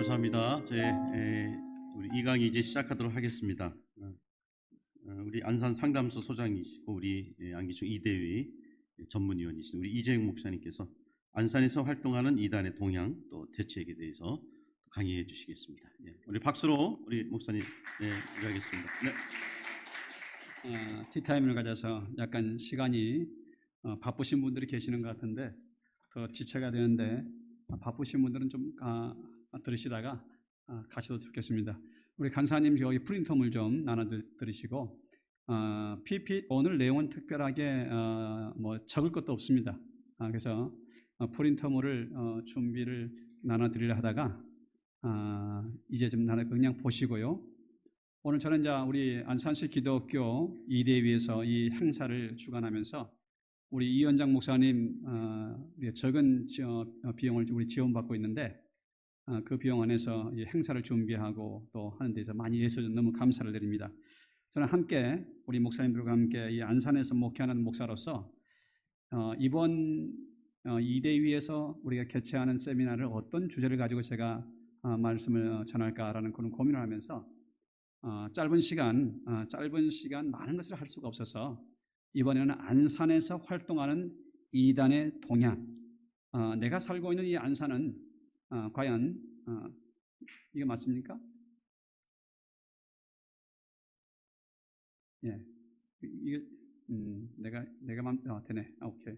감사합니다. 우리 이 강의 이제 시작하도록 하겠습니다. 우리 안산 상담소 소장이시고 우리 안기총 이대위 전문위원이신 우리 이재용 목사님께서 안산에서 활동하는 이단의 동향 또 대책에 대해서 강의해 주시겠습니다. 우리 박수로 우리 목사님 인사하겠습니다. 티타임을 가져서 약간 시간이 바쁘신 분들이 계시는 것 같은데 더 지체가 되는데 바쁘신 분들은 좀 들으시다가 가셔도 좋겠습니다. 우리 간사님 여기 프린터물 좀 나눠드리시고 오늘 내용은 특별하게 적을 것도 없습니다. 그래서 프린터물을 준비를 나눠드리려 하다가 이제 좀 그냥 보시고요. 오늘 저는 이제 우리 안산시 기독교 이대위에서 이 행사를 주관하면서 우리 이현장 목사님 적은 비용을 우리 지원받고 있는데 그 비용 안에서 이 행사를 준비하고 또 하는 데서 많이 애써서 너무 감사를 드립니다. 저는 함께 우리 목사님들과 함께 이 안산에서 목회하는 목사로서 이번 이대위에서 우리가 개최하는 세미나를 어떤 주제를 가지고 제가 말씀을 전할까라는 그런 고민을 하면서 짧은 시간 많은 것을 할 수가 없어서 이번에는 안산에서 활동하는 이단의 동향, 내가 살고 있는 이 안산은 과연 이게 맞습니까? 이게 내가 되네. 오케이,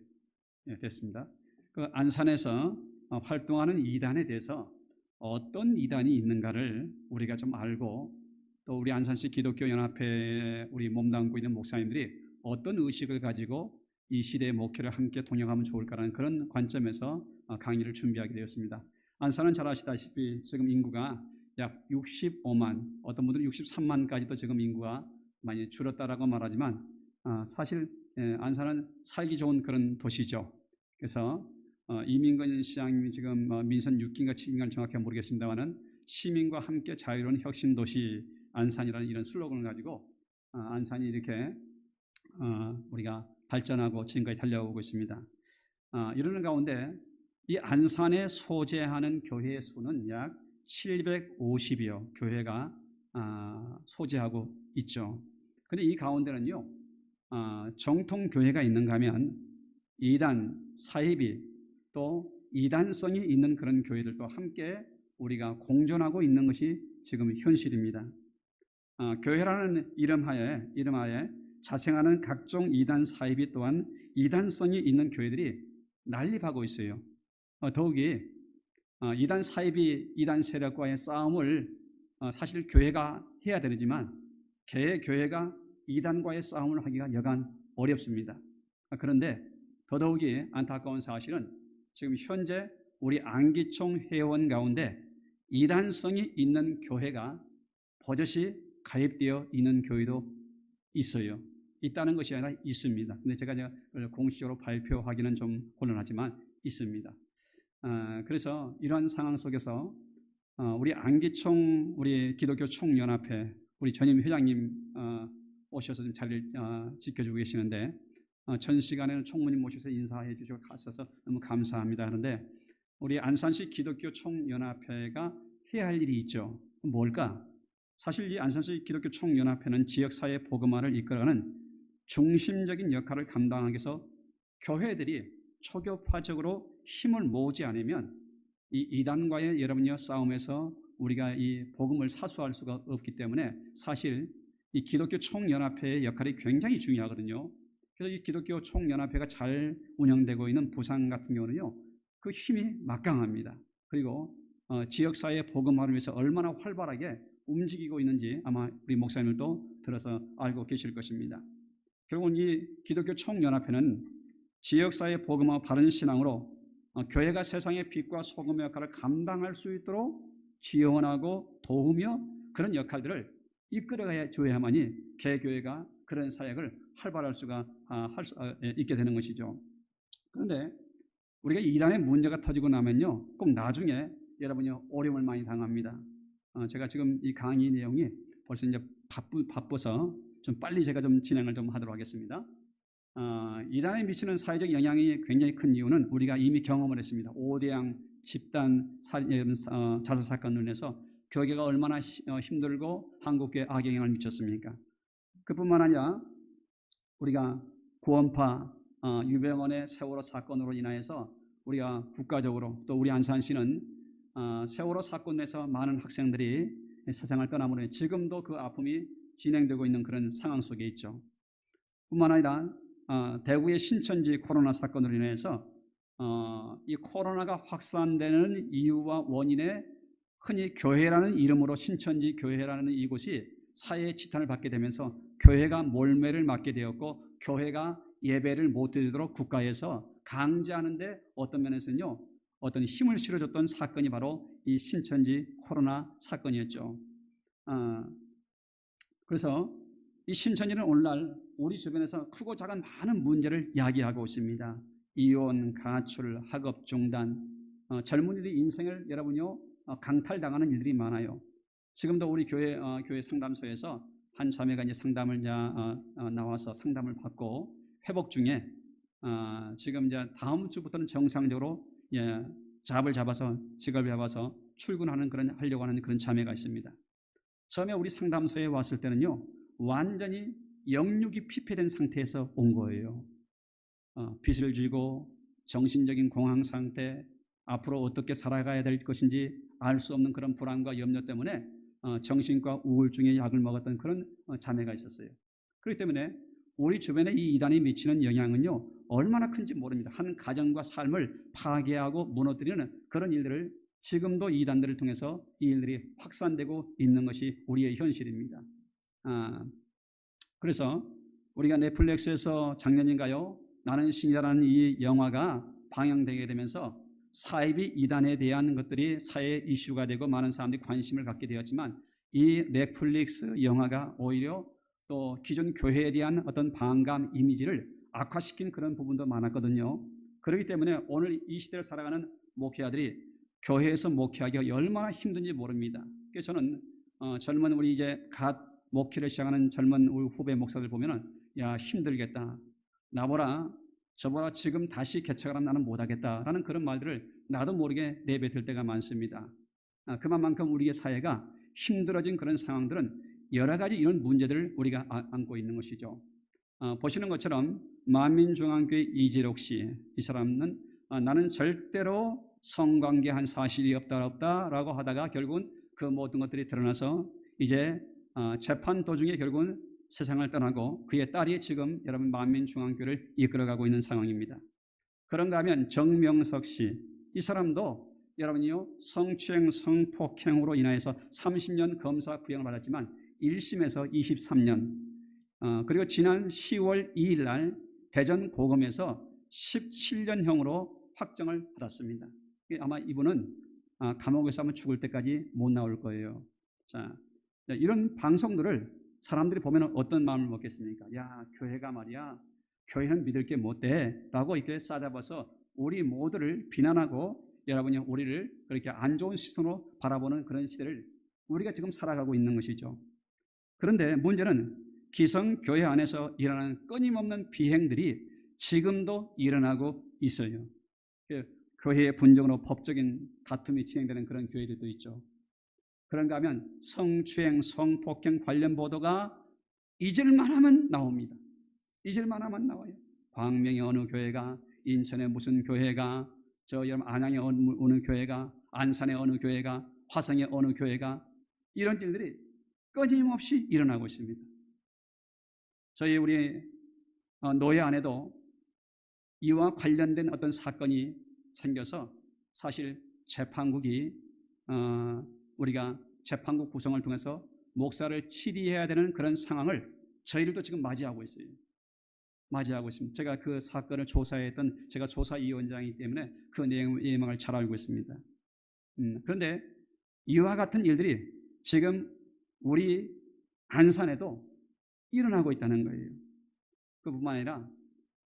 됐습니다. 그 안산에서 활동하는 이단에 대해서 어떤 이단이 있는가를 우리가 좀 알고 또 우리 안산시 기독교 연합회에 우리 몸담고 있는 목사님들이 어떤 의식을 가지고 이 시대의 목회를 함께 동행하면 좋을까라는 그런 관점에서 강의를 준비하게 되었습니다. 안산은 잘 아시다시피 지금 인구가 약 65만, 어떤 분들은 63만까지도 지금 인구가 많이 줄었다라고 말하지만 사실 안산은 살기 좋은 그런 도시죠. 그래서 이민건 시장님이 지금 민선 6기인가 7기인가 정확히 모르겠습니다만은 시민과 함께 자유로운 혁신 도시 안산이라는 이런 슬로건을 가지고 안산이 이렇게 우리가 발전하고 지금까지 달려오고 있습니다. 이러는 가운데 이 안산에 소재하는 교회의 수는 약 750여 교회가 소재하고 있죠. 그런데 이 가운데는요, 정통 교회가 있는가 하면 이단, 사이비 또 이단성이 있는 그런 교회들도 함께 우리가 공존하고 있는 것이 지금 현실입니다. 교회라는 이름하에 자생하는 각종 이단 사이비 또한 이단성이 있는 교회들이 난립하고 있어요. 더욱이 이단 사이비, 이단 세력과의 싸움을 사실 교회가 해야 되지만 교회가 이단과의 싸움을 하기가 여간 어렵습니다. 그런데 더더욱이 안타까운 사실은 지금 현재 우리 안기총 회원 가운데 이단성이 있는 교회가 버젓이 가입되어 있는 교회도 있어요. 있다는 것이 아니라 있습니다. 근데 제가 공식적으로 발표하기는 좀 곤란하지만 있습니다. 그래서 이러한 상황 속에서 우리 안기총 우리 기독교 총연합회 우리 전임 회장님 오셔서 좀 자리를 지켜주고 계시는데 전 시간에는 총무님 모셔서 인사해 주시고 가셔서 너무 감사합니다 하는데 우리 안산시 기독교 총연합회가 해야 할 일이 있죠. 뭘까? 사실 이 안산시 기독교 총연합회는 지역사회 복음화를 이끌어가는 중심적인 역할을 감당하기 위해서 교회들이 초교파적으로 힘을 모으지 않으면 이 이단과의 여러분의 싸움에서 우리가 이 복음을 사수할 수가 없기 때문에 사실 이 기독교 총연합회의 역할이 굉장히 중요하거든요. 그래서 이 기독교 총연합회가 잘 운영되고 있는 부산 같은 경우는요, 그 힘이 막강합니다. 그리고 지역사회 복음화를 위해서 얼마나 활발하게 움직이고 있는지 아마 우리 목사님들도 들어서 알고 계실 것입니다. 결국은 이 기독교 총연합회는 지역사회 복음화 바른 신앙으로 교회가 세상의 빛과 소금의 역할을 감당할 수 있도록 지원하고 도우며 그런 역할들을 이끌어가야 줘야만이 개교회가 그런 사역을 활발할 수가 있게 되는 것이죠. 그런데 우리가 이단의 문제가 터지고 나면요, 꼭 나중에 여러분이 어려움을 많이 당합니다. 제가 지금 이 강의 내용이 벌써 이제 바빠서 좀 빨리 제가 좀 진행을 좀 하도록 하겠습니다. 이단에 미치는 사회적 영향이 굉장히 큰 이유는 우리가 이미 경험을 했습니다. 5대양 집단 자살 사건으로 인해서 교회가 얼마나 힘들고 한국교회에 악영향을 미쳤습니까? 그뿐만 아니라 우리가 구원파 유병원의 세월호 사건으로 인하여서 우리가 국가적으로 또 우리 안산시는 세월호 사건에서 많은 학생들이 세상을 떠남으로 지금도 그 아픔이 진행되고 있는 그런 상황 속에 있죠. 뿐만 아니라 대구의 신천지 코로나 사건으로 인해서 이 코로나가 확산되는 이유와 원인에 흔히 교회라는 이름으로 신천지 교회라는 이곳이 사회의 지탄을 받게 되면서 교회가 몰매를 맞게 되었고 교회가 예배를 못 드리도록 국가에서 강제하는데 어떤 면에서는요 어떤 힘을 실어줬던 사건이 바로 이 신천지 코로나 사건이었죠. 그래서 이 신천지는 오늘날 우리 주변에서 크고 작은 많은 문제를 야기하고 있습니다. 이혼, 가출, 학업 중단, 젊은이들이 인생을 여러분요 강탈당하는 일들이 많아요. 지금도 우리 교회 상담소에서 한 자매가 이제 상담을 나와서 상담을 받고 회복 중에 지금 이제 다음 주부터는 정상적으로 잡을 잡아서 직업을 잡아서 출근하는 하려고 하는 그런 자매가 있습니다. 처음에 우리 상담소에 왔을 때는요 완전히 영육이 피폐된 상태에서 온 거예요. 빚을 지고 정신적인 공황 상태, 앞으로 어떻게 살아가야 될 것인지 알 수 없는 그런 불안과 염려 때문에 정신과 우울증의 약을 먹었던 그런 자매가 있었어요. 그렇기 때문에 우리 주변에 이 이단이 미치는 영향은요 얼마나 큰지 모릅니다. 한 가정과 삶을 파괴하고 무너뜨리는 그런 일들을 지금도 이단들을 통해서 이 일들이 확산되고 있는 것이 우리의 현실입니다. 그래서 우리가 넷플릭스에서 작년인가요? 나는 신이라는 이 영화가 방영되게 되면서 사이비 이단에 대한 것들이 사회 이슈가 되고 많은 사람들이 관심을 갖게 되었지만 이 넷플릭스 영화가 오히려 또 기존 교회에 대한 어떤 반감 이미지를 악화시킨 그런 부분도 많았거든요. 그렇기 때문에 오늘 이 시대를 살아가는 목회자들이 교회에서 목회하기가 얼마나 힘든지 모릅니다. 그래서 저는 젊은 우리 이제 갓 목회를 시작하는 젊은 우리 후배 목사들 보면은 야 힘들겠다. 나보라 저보라 지금 다시 개척을 하면 나는 못하겠다라는 그런 말들을 나도 모르게 내뱉을 때가 많습니다. 그만큼 우리의 사회가 힘들어진 그런 상황들은 여러 가지 이런 문제들을 우리가 안고 있는 것이죠. 보시는 것처럼 만민중앙교회 이재록 씨, 이 사람은 나는 절대로 성관계한 사실이 없다라고 하다가 결국은 그 모든 것들이 드러나서 이제 재판 도중에 결국은 세상을 떠나고 그의 딸이 지금 여러분 만민중앙교회를 이끌어가고 있는 상황입니다. 그런가 하면 정명석 씨, 이 사람도 여러분이요 성추행 성폭행으로 인하여서 30년 검사 구형을 받았지만 1심에서 23년 그리고 지난 10월 2일 날 대전 고검에서 17년형으로 확정을 받았습니다. 아마 이분은 감옥에서 아마 죽을 때까지 못 나올 거예요. 자, 이런 방송들을 사람들이 보면 어떤 마음을 먹겠습니까? 야, 교회가 말이야, 교회는 믿을 게 못 돼 라고 이렇게 싸잡아서 우리 모두를 비난하고 여러분이 우리를 그렇게 안 좋은 시선으로 바라보는 그런 시대를 우리가 지금 살아가고 있는 것이죠. 그런데 문제는 기성교회 안에서 일어나는 끊임없는 비행들이 지금도 일어나고 있어요. 교회의 분쟁으로 법적인 다툼이 진행되는 그런 교회들도 있죠. 그런가 하면 성추행, 성폭행 관련 보도가 잊을만 하면 나옵니다. 잊을만 하면 나와요. 광명의 어느 교회가, 인천의 무슨 교회가, 여러분 안양의 어느 교회가, 안산의 어느 교회가, 화성의 어느 교회가, 이런 일들이 끊임없이 일어나고 있습니다. 우리 노예 안에도 이와 관련된 어떤 사건이 생겨서 사실 재판국이 우리가 재판국 구성을 통해서 목사를 치리해야 되는 그런 상황을 저희들도 지금 맞이하고 있어요. 맞이하고 있습니다. 제가 그 사건을 조사했던 제가 조사위원장이기 때문에 그 내용을 잘 알고 있습니다. 그런데 이와 같은 일들이 지금 우리 안산에도 일어나고 있다는 거예요. 그뿐만 아니라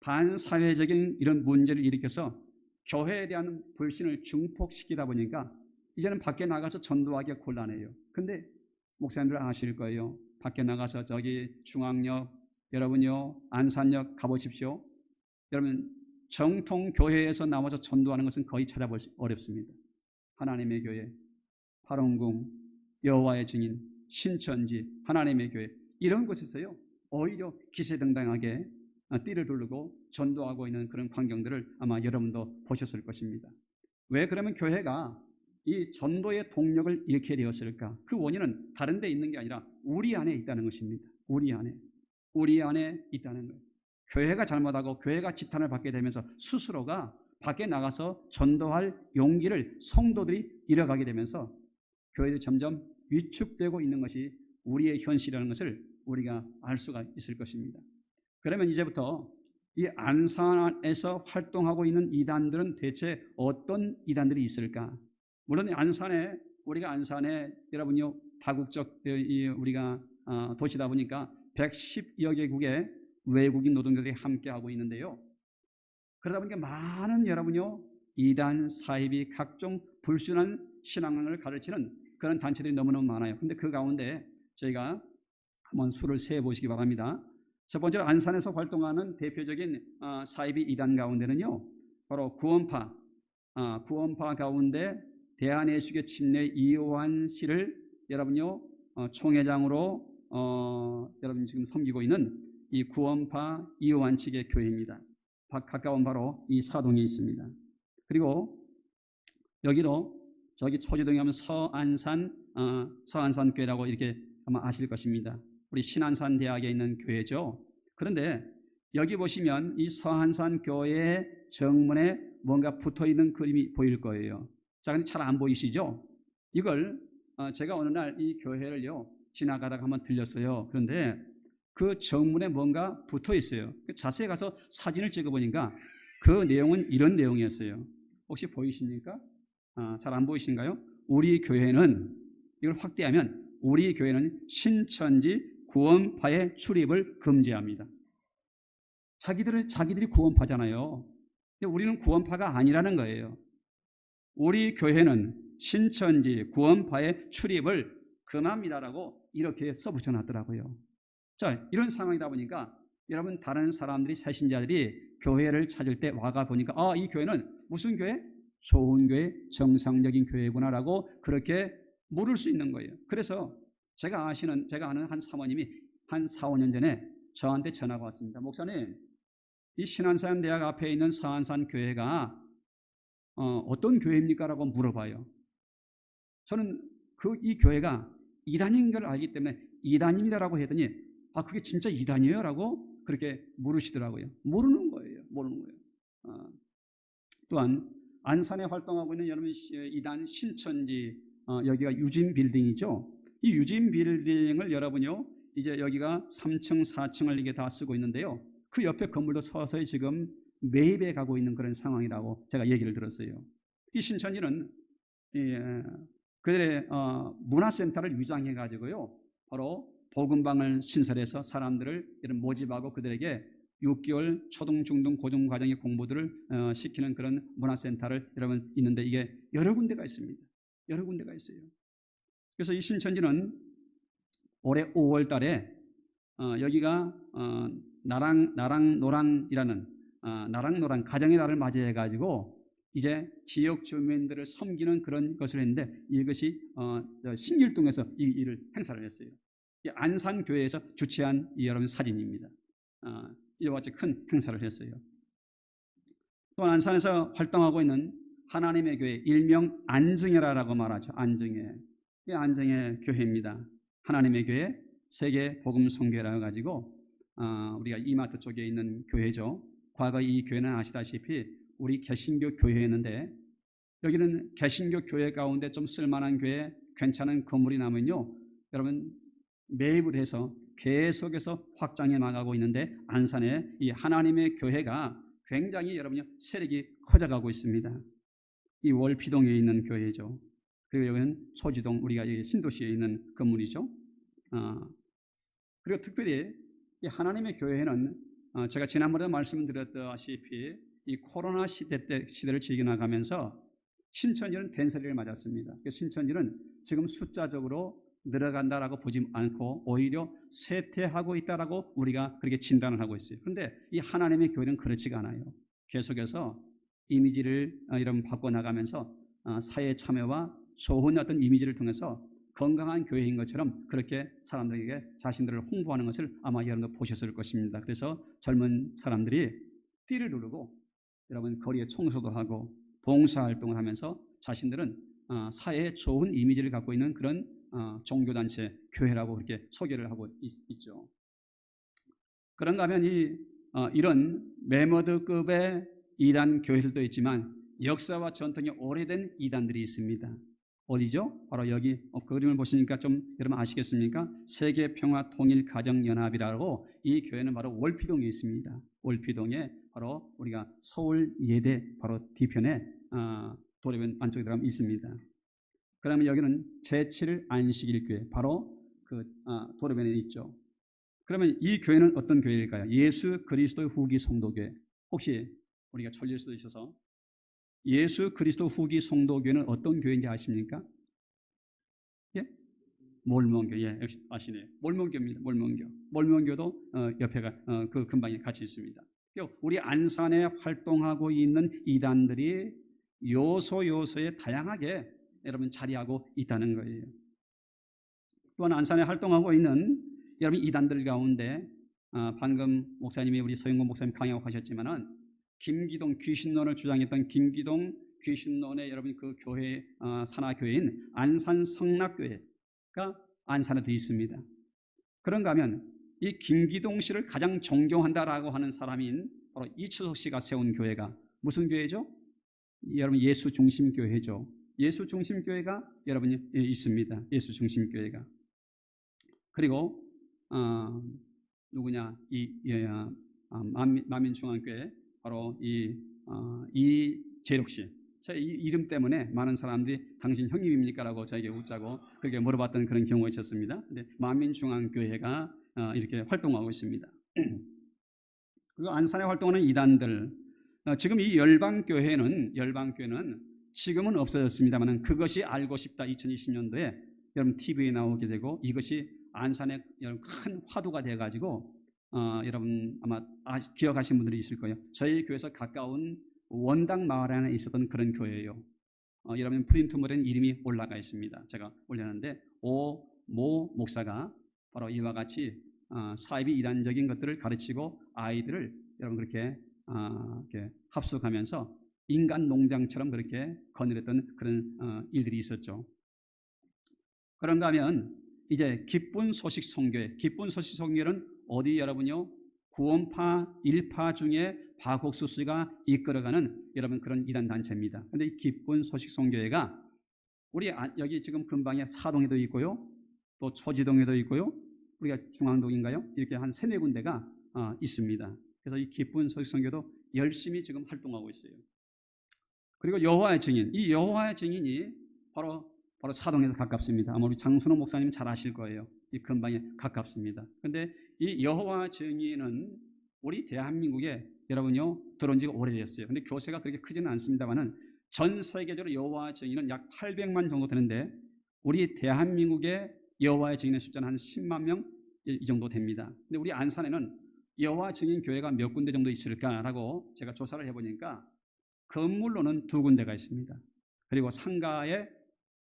반사회적인 이런 문제를 일으켜서 교회에 대한 불신을 증폭시키다 보니까 이제는 밖에 나가서 전도하기가 곤란해요. 근데 목사님들 아실 거예요. 밖에 나가서 저기 중앙역 여러분요 안산역 가보십시오. 여러분 정통 교회에서 나와서 전도하는 것은 거의 찾아볼 수 어렵습니다. 하나님의 교회, 파롱궁, 여호와의 증인, 신천지, 하나님의 교회 이런 곳에서요 오히려 기세등등하게 띠를 두르고 전도하고 있는 그런 광경들을 아마 여러분도 보셨을 것입니다. 왜 그러면 교회가 이 전도의 동력을 잃게 되었을까? 그 원인은 다른 데 있는 게 아니라 우리 안에 있다는 것입니다. 우리 안에 있다는 거예요. 교회가 잘못하고 교회가 지탄을 받게 되면서 스스로가 밖에 나가서 전도할 용기를 성도들이 잃어가게 되면서 교회들이 점점 위축되고 있는 것이 우리의 현실이라는 것을 우리가 알 수가 있을 것입니다. 그러면 이제부터 이 안산에서 활동하고 있는 이단들은 대체 어떤 이단들이 있을까? 물론 우리가 안산에 여러분요 다국적 우리가 도시다 보니까 110여 개국의 외국인 노동자들이 함께하고 있는데요. 그러다 보니까 많은 여러분요 이단 사이비 각종 불순한 신앙을 가르치는 그런 단체들이 너무너무 많아요. 그런데 그 가운데 저희가 한번 수를 세어 보시기 바랍니다. 첫 번째로 안산에서 활동하는 대표적인 사이비 이단 가운데는요 바로 구원파 가운데 대한예수교 침례 이호환 씨를 여러분요 총회장으로 여러분 지금 섬기고 있는 이 구원파 이호환 측의 교회입니다. 가까운 바로 이 사동에 있습니다. 그리고 여기도 저기 초지동에 하면 서안산 교회라고 이렇게 아마 아실 것입니다. 우리 신안산 대학에 있는 교회죠. 그런데 여기 보시면 이 서안산 교회 정문에 뭔가 붙어 있는 그림이 보일 거예요. 자, 근데 잘 안 보이시죠? 이걸 제가 어느 날 이 교회를요 지나가다가 한번 들렸어요. 그런데 그 정문에 뭔가 붙어 있어요. 자세히 가서 사진을 찍어 보니까 그 내용은 이런 내용이었어요. 혹시 보이십니까? 잘 안 보이신가요? 우리 교회는 이걸 확대하면 우리 교회는 신천지 구원파의 출입을 금지합니다. 자기들이 구원파잖아요. 근데 우리는 구원파가 아니라는 거예요. 우리 교회는 신천지 구원파의 출입을 금합니다라고 이렇게 써붙여 놨더라고요. 자, 이런 상황이다 보니까 여러분 다른 사람들이 새신자들이 교회를 찾을 때 와가 보니까 이 교회는 무슨 교회? 좋은 교회, 정상적인 교회구나라고 그렇게 물을 수 있는 거예요. 그래서 제가 아는 한 사모님이 한 4, 5년 전에 저한테 전화가 왔습니다. 목사님, 이 신안산 대학 앞에 있는 서안산 교회가 어떤 교회입니까? 라고 물어봐요. 저는 이 교회가 이단인 걸 알기 때문에 이단입니다라고 했더니 그게 진짜 이단이에요? 라고 그렇게 물으시더라고요. 모르는 거예요. 또한 안산에 활동하고 있는 여러분 이단 신천지 여기가 유진 빌딩이죠. 이 유진 빌딩을 여러분요 이제 여기가 3층 4층을 이게 다 쓰고 있는데요. 그 옆에 건물도 서서히 지금 매입해 가고 있는 그런 상황이라고 제가 얘기를 들었어요. 이 신천지는 그들의 문화센터를 위장해 가지고요 바로 복음방을 신설해서 사람들을 이런 모집하고 그들에게 6개월 초등, 중등, 고등 과정의 공부들을 시키는 그런 문화센터를 여러분 있는데 이게 여러 군데가 있습니다. 여러 군데가 있어요. 그래서 이 신천지는 올해 5월 달에 여기가 나랑 노랑이라는 나랑 가정의 날을 맞이해 가지고 이제 지역 주민들을 섬기는 그런 것을 했는데 이것이 신길동에서 이 일을 행사를 했어요. 안산교회에서 주최한 여러분 사진입니다. 이와 같이 큰 행사를 했어요. 또 안산에서 활동하고 있는 하나님의 교회, 일명 안증회라고 말하죠. 안증회. 이 안증회 교회입니다. 하나님의 교회 세계 복음 선교회라 가지고 우리가 이마트 쪽에 있는 교회죠. 과거 이 교회는 아시다시피 우리 개신교 교회였는데 여기는 개신교 교회 가운데 좀 쓸만한 교회, 괜찮은 건물이 나면요 여러분 매입을 해서 계속해서 확장해 나가고 있는데 안산에 이 하나님의 교회가 굉장히 여러분요 세력이 커져가고 있습니다. 이 월피동에 있는 교회죠. 그리고 여기는 소지동 우리가 신도시에 있는 건물이죠. 그리고 특별히 이 하나님의 교회는 제가 지난번에 말씀드렸다시피 이 코로나 시대를 지나가면서 신천지는 된세를 맞았습니다. 신천지는 지금 숫자적으로 늘어간다라고 보지 않고 오히려 쇠퇴하고 있다라고 우리가 그렇게 진단을 하고 있어요. 그런데 이 하나님의 교회는 그렇지가 않아요. 계속해서 이미지를 이런 바꿔나가면서 사회 참여와 좋은 어떤 이미지를 통해서 건강한 교회인 것처럼 그렇게 사람들에게 자신들을 홍보하는 것을 아마 여러분도 보셨을 것입니다. 그래서 젊은 사람들이 띠를 누르고 여러분 거리에 청소도 하고 봉사활동을 하면서 자신들은 사회에 좋은 이미지를 갖고 있는 그런 종교단체, 교회라고 그렇게 소개를 하고 있죠. 그런가 하면 이런 메머드급의 이단 교회들도 있지만 역사와 전통이 오래된 이단들이 있습니다. 어디죠? 바로 여기 그림을 보시니까 좀 여러분 아시겠습니까? 세계평화통일가정연합이라고 이 교회는 바로 월피동에 있습니다. 월피동에 바로 우리가 서울 예대 바로 뒤편에 도로변 안쪽에 들어가면 있습니다. 그러면 여기는 제7일 안식일교회 바로 그 도로변에 있죠. 그러면 이 교회는 어떤 교회일까요? 예수 그리스도의 후기 성도교회. 혹시 우리가 졸릴 수도 있어서 예수 그리스도 후기 성도교회는 어떤 교회인지 아십니까? 예? 몰몬교. 예, 역시 아시네요. 몰몬교입니다. 몰몬교. 몰몬교도 옆에가 그 근방에 같이 있습니다. 우리 안산에 활동하고 있는 이단들이 요소에 다양하게 여러분 자리하고 있다는 거예요. 또한 안산에 활동하고 있는 여러분 이단들 가운데 방금 목사님이 우리 서영곤 목사님 강의하고 하셨지만은 김기동 귀신론을 주장했던 김기동 귀신론의 여러분 그 교회 산하 교회인 안산 성락교회가 안산에도 있습니다. 그런가 하면 이 김기동 씨를 가장 존경한다라고 하는 사람인 바로 이추석 씨가 세운 교회가 무슨 교회죠? 여러분 예수 중심 교회죠. 예수 중심 교회가 여러분이 있습니다. 예수 중심 교회가. 그리고 누구냐 만민중앙교회 바로 이재록 씨. 이 이름 때문에 많은 사람들이 당신 형님입니까라고 저에게 웃자고 그렇게 물어봤던 그런 경우가 있었습니다. 근데 만민중앙교회가 이렇게 활동하고 있습니다. 그리고 안산에 활동하는 이단들 지금 이 열방교회는 지금은 없어졌습니다만 그것이 알고 싶다 2020년도에 여러분 TV에 나오게 되고 이것이 안산의 큰 화두가 돼가지고 여러분 아마 기억하신 분들이 있을 거예요. 저희 교회에서 가까운 원당 마을 안에 있었던 그런 교회예요. 여러분 프린트물에는 이름이 올라가 있습니다. 제가 올렸는데 오모 목사가 바로 이와 같이 사이비 이단적인 것들을 가르치고 아이들을 여러분 그렇게 이렇게 합숙하면서 인간 농장처럼 그렇게 거느렸던 그런 일들이 있었죠. 그런가 하면 이제 기쁜 소식 선교회, 기쁜 소식 선교회는 어디 여러분요? 구원파 1파 중에 박옥수 씨가 이끌어가는 여러분 그런 이단 단체입니다. 그런데 이 기쁜 소식 선교회가 우리 여기 지금 근방에 사동에도 있고요, 또 초지동에도 있고요, 우리가 중앙동인가요? 이렇게 한 3-4군데가 있습니다. 그래서 이 기쁜 소식 선교도 열심히 지금 활동하고 있어요. 그리고 여호와의 증인, 이 여호와의 증인이 바로 사동에서 가깝습니다. 아마 우리 장순호 목사님 잘 아실 거예요. 이 근방에 가깝습니다. 그런데 이 여호와 증인은 우리 대한민국에 여러분요 들어온 지가 오래됐어요. 근데 교세가 그렇게 크지는 않습니다만은 전 세계적으로 여호와 증인은 약 800만 정도 되는데 우리 대한민국의 여호와의 증인의 숫자는 한 10만 명 이 정도 됩니다. 근데 우리 안산에는 여호와 증인 교회가 몇 군데 정도 있을까라고 제가 조사를 해보니까 건물로는 2군데가 있습니다. 그리고 상가에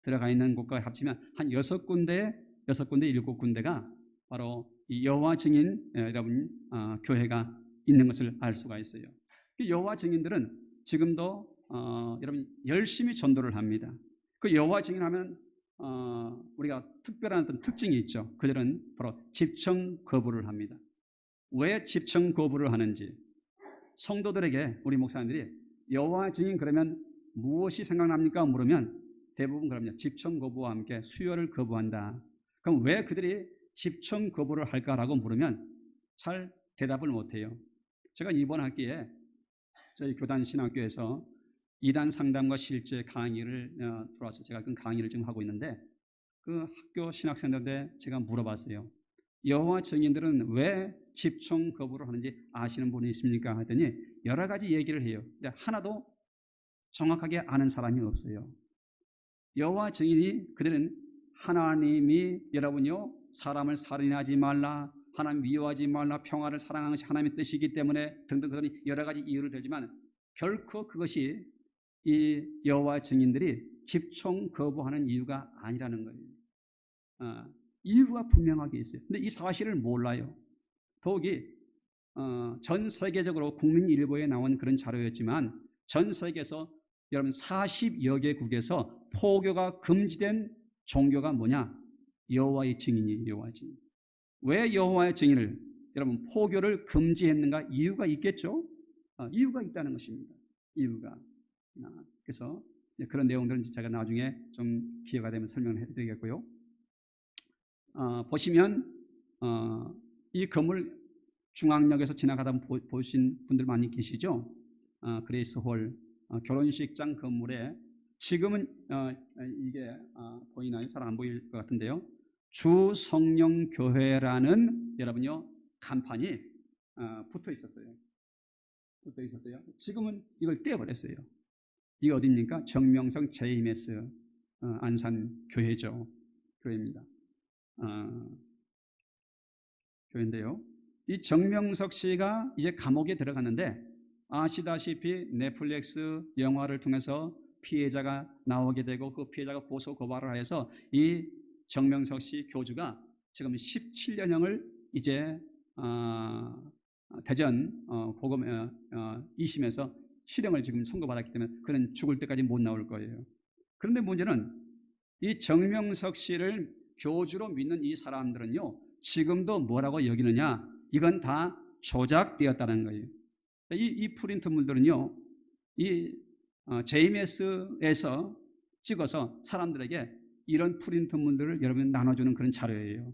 들어가 있는 곳과 합치면 한 6군데, 7군데가 바로 이 여호와 증인 여러분 교회가 있는 것을 알 수가 있어요. 그 여호와 증인들은 지금도 여러분 열심히 전도를 합니다. 그 여호와 증인하면 우리가 특별한 어떤 특징이 있죠. 그들은 바로 집청 거부를 합니다. 왜 집청 거부를 하는지 성도들에게 우리 목사님들이 여호와 증인 그러면 무엇이 생각납니까? 물으면 대부분 그럼요. 집청 거부와 함께 수혈을 거부한다. 그럼 왜 그들이 집청 거부를 할까라고 물으면 잘 대답을 못해요. 제가 이번 학기에 저희 교단 신학교에서 이단 상담과 실제 강의를 들어와서 제가 그 강의를 지금 하고 있는데 그 학교 신학생들한테 제가 물어봤어요. 여호와 증인들은 왜 집청 거부를 하는지 아시는 분이 있습니까? 했더니 여러 가지 얘기를 해요. 근데 하나도 정확하게 아는 사람이 없어요. 여호와 증인이 그들은 하나님이 여러분요 사람을 살인하지 말라, 하나님 미워하지 말라, 평화를 사랑하는 것이 하나님의 뜻이기 때문에 등등 그런 여러 가지 이유를 들지만 결코 그것이 이 여호와 증인들이 집총 거부하는 이유가 아니라는 거예요. 이유가 분명하게 있어요. 근데 이 사실을 몰라요. 더욱이 전 세계적으로 국민일보에 나온 그런 자료였지만 전 세계에서 여러분 40여 개국에서 포교가 금지된 종교가 뭐냐? 여호와의 증인이에요. 여호와의 증인. 왜 여호와의 증인을 여러분 포교를 금지했는가? 이유가 있겠죠. 이유가 있다는 것입니다. 이유가. 그래서 그런 내용들은 제가 나중에 좀 기회가 되면 설명을 해드리겠고요. 보시면 이 건물 중앙역에서 지나가다 보신 분들 많이 계시죠. 그레이스홀 결혼식장 건물에 지금은 이게 보이나요? 잘 안 보일 것 같은데요. 주성령교회라는 여러분요 간판이 붙어 있었어요. 지금은 이걸 떼어버렸어요. 이게 어디입니까? 정명성 JMS 안산 교회죠. 교회입니다. 교회인데요. 이 정명석 씨가 이제 감옥에 들어갔는데 아시다시피 넷플릭스 영화를 통해서 피해자가 나오게 되고 그 피해자가 고소 고발을 해서 이 정명석 씨 교주가 지금 17년형을 이제 대전 고검 2심에서 실형을 지금 선고받았기 때문에 그는 죽을 때까지 못 나올 거예요. 그런데 문제는 이 정명석 씨를 교주로 믿는 이 사람들은요 지금도 뭐라고 여기느냐? 이건 다 조작되었다는 거예요. 이 프린트물들은요 이 JMS에서 찍어서 사람들에게 이런 프린트물들을 여러분 나눠주는 그런 자료예요.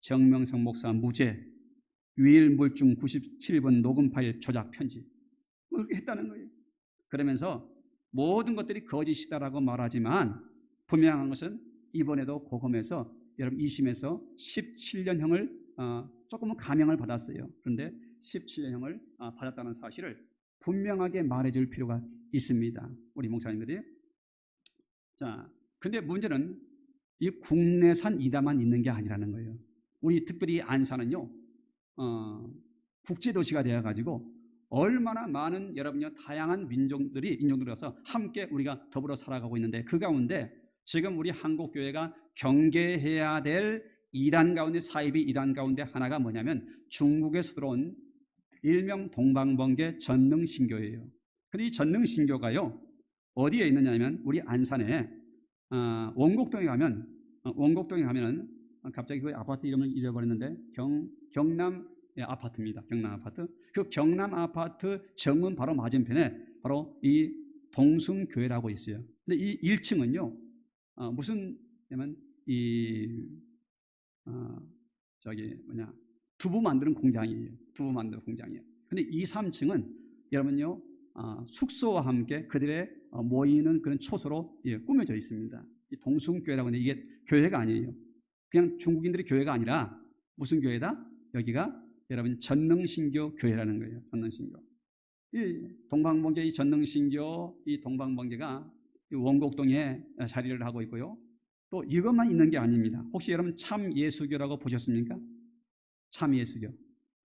정명석 목사 무죄, 유일물증 97번 녹음 파일 조작 편지 그렇게 했다는 거예요. 그러면서 모든 것들이 거짓이다라고 말하지만 분명한 것은 이번에도 고검에서 여러분 2심에서 17년형을 조금은 감형을 받았어요. 그런데 17년형을 받았다는 사실을 분명하게 말해줄 필요가 있습니다. 우리 목사님들이. 자, 근데 문제는 이 국내산 이다만 있는 게 아니라는 거예요. 우리 특별히 안산은요, 국제도시가 되어가지고 얼마나 많은 여러분요 다양한 인종들이 와서 함께 우리가 더불어 살아가고 있는데 그 가운데 지금 우리 한국 교회가 경계해야 될 이단 가운데 사이비 이단 가운데 하나가 뭐냐면 중국에서 들어온 일명 동방번개 전능신교예요. 근데 이 전능신교가요 어디에 있느냐면 우리 안산에 원곡동에 가면은 갑자기 그 아파트 이름을 잃어버렸는데 경남 아파트입니다. 경남 아파트. 그 경남 아파트 정문 바로 맞은편에 바로 이 동숭교회라고 있어요. 근데 이 1층은요 무슨 냐면 두부 만드는 공장이에요. 두부 만드는 공장이에요. 근데 2, 3층은 여러분요 숙소와 함께 그들의 모이는 그런 초소로 꾸며져 있습니다. 이 동숭교회라고 하는데 이게 교회가 아니에요. 그냥 중국인들의 교회가 아니라 무슨 교회다? 여기가 여러분 전능신교 교회라는 거예요. 전능신교. 이 동방번개 이 전능신교 이 동방번개가 원곡동에 자리를 하고 있고요. 또 이것만 있는 게 아닙니다. 혹시 여러분 참예수교라고 보셨습니까? 참예수교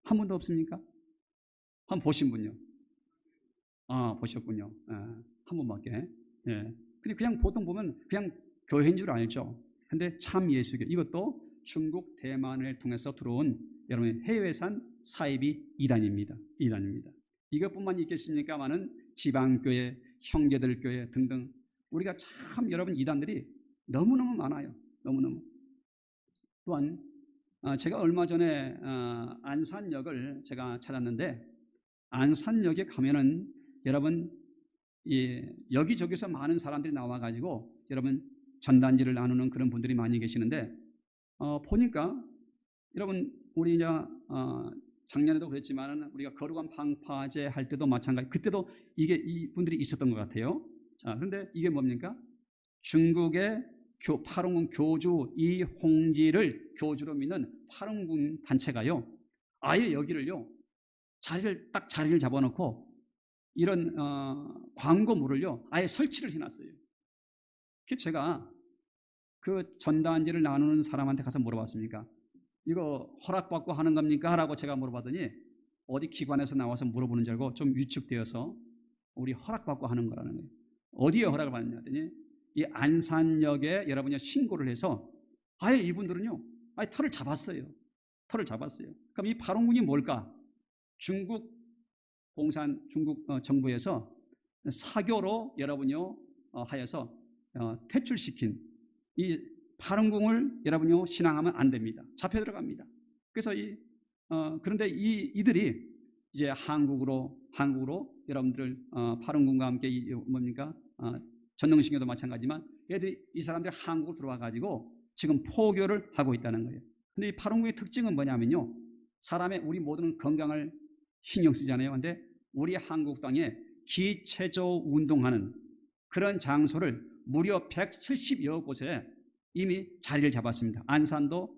한 분도 없습니까? 한 보신 분요? 보셨군요. 한 분밖에. 예. 근데 그냥 보통 보면 그냥 교회인 줄 알죠. 근데 참예수교 이것도 중국 대만을 통해서 들어온 여러분 해외산 사이비 이단입니다. 이것뿐만 있겠습니까? 많은 지방교회, 형제들 교회 등등 우리가 참 여러분 이단들이 너무너무 많아요. 너무너무. 또한 제가 얼마 전에 안산역을 제가 찾았는데 안산역에 가면은 여러분 여기저기서 많은 사람들이 나와가지고 여러분 전단지를 나누는 그런 분들이 많이 계시는데 보니까 여러분 우리 이제 작년에도 그랬지만은 우리가 거룩한 방파제 할 때도 마찬가지 그때도 이 분들이 있었던 것 같아요. 자, 그런데 이게 뭡니까? 중국의 파룬궁 교주 이홍지를 교주로 믿는 파룬궁 단체가요. 아예 여기를요. 자리를 잡아놓고 이런 광고물을요. 아예 설치를 해놨어요. 제가 그 전단지를 나누는 사람한테 가서 물어봤습니까? 이거 허락받고 하는 겁니까? 라고 제가 물어봤더니 어디 기관에서 나와서 물어보는 줄 알고 좀 위축되어서 우리 허락받고 하는 거라는 거예요. 어디에 허락을 받느냐 했더니 이 안산역에 여러분이 신고를 해서 아예 이분들은요, 아예 털을 잡았어요. 털을 잡았어요. 그럼 이 파룬궁이 뭘까? 중국 정부에서 사교로 여러분요 하여서 퇴출시킨 이 파룬궁을 여러분요 신앙하면 안 됩니다. 잡혀 들어갑니다. 그래서 그런데 이들이 이제 한국으로 여러분들 파룬궁과 함께 뭡니까 전능신교도 마찬가지지만 이 사람들이 한국으로 들어와 가지고 지금 포교를 하고 있다는 거예요. 근데 이 파룬궁의 특징은 뭐냐면요, 우리 모두는 건강을 신경 쓰잖아요. 근데 우리 한국 땅에 기체조 운동하는 그런 장소를 무려 170여 곳에 이미 자리를 잡았습니다. 안산도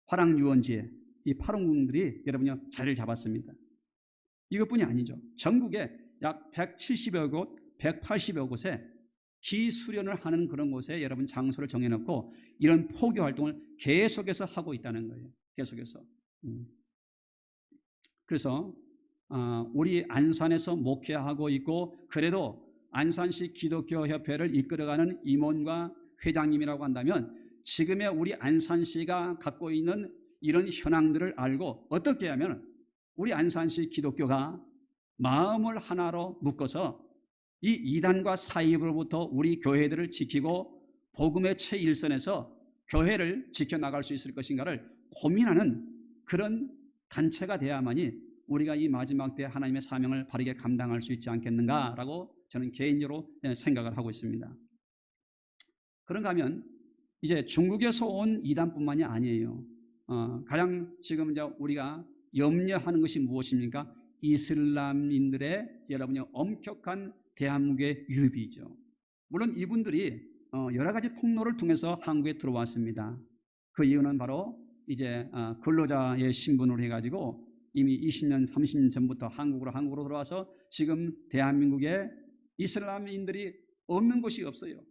화랑유원지에 이 파룬궁들이 여러분요 자리를 잡았습니다. 이것뿐이 아니죠. 전국에 약 170여 곳, 180여 곳에 기수련을 하는 그런 곳에 여러분 장소를 정해놓고 이런 포교 활동을 계속해서 하고 있다는 거예요. 계속해서. 그래서 우리 안산에서 목회하고 있고, 그래도 안산시 기독교협회를 이끌어가는 임원과 회장님이라고 한다면 지금의 우리 안산시가 갖고 있는 이런 현황들을 알고 어떻게 하면 우리 안산시 기독교가 마음을 하나로 묶어서 이 이단과 사입으로부터 우리 교회들을 지키고 복음의 최일선에서 교회를 지켜나갈 수 있을 것인가를 고민하는 그런 단체가 돼야만이 우리가 이 마지막 때 하나님의 사명을 바르게 감당할 수 있지 않겠는가라고 저는 개인적으로 생각을 하고 있습니다. 그런가 하면 이제 중국에서 온 이단뿐만이 아니에요. 가장 지금 이제 우리가 염려하는 것이 무엇입니까? 이슬람인들의 여러분의 엄격한 대한민국의 유입이죠. 물론 이분들이 여러 가지 통로를 통해서 한국에 들어왔습니다. 그 이유는 바로 이제 근로자의 신분으로 해가지고 이미 20년, 30년 전부터 한국으로 들어와서 지금 대한민국에 이슬람인들이 없는 곳이 없어요.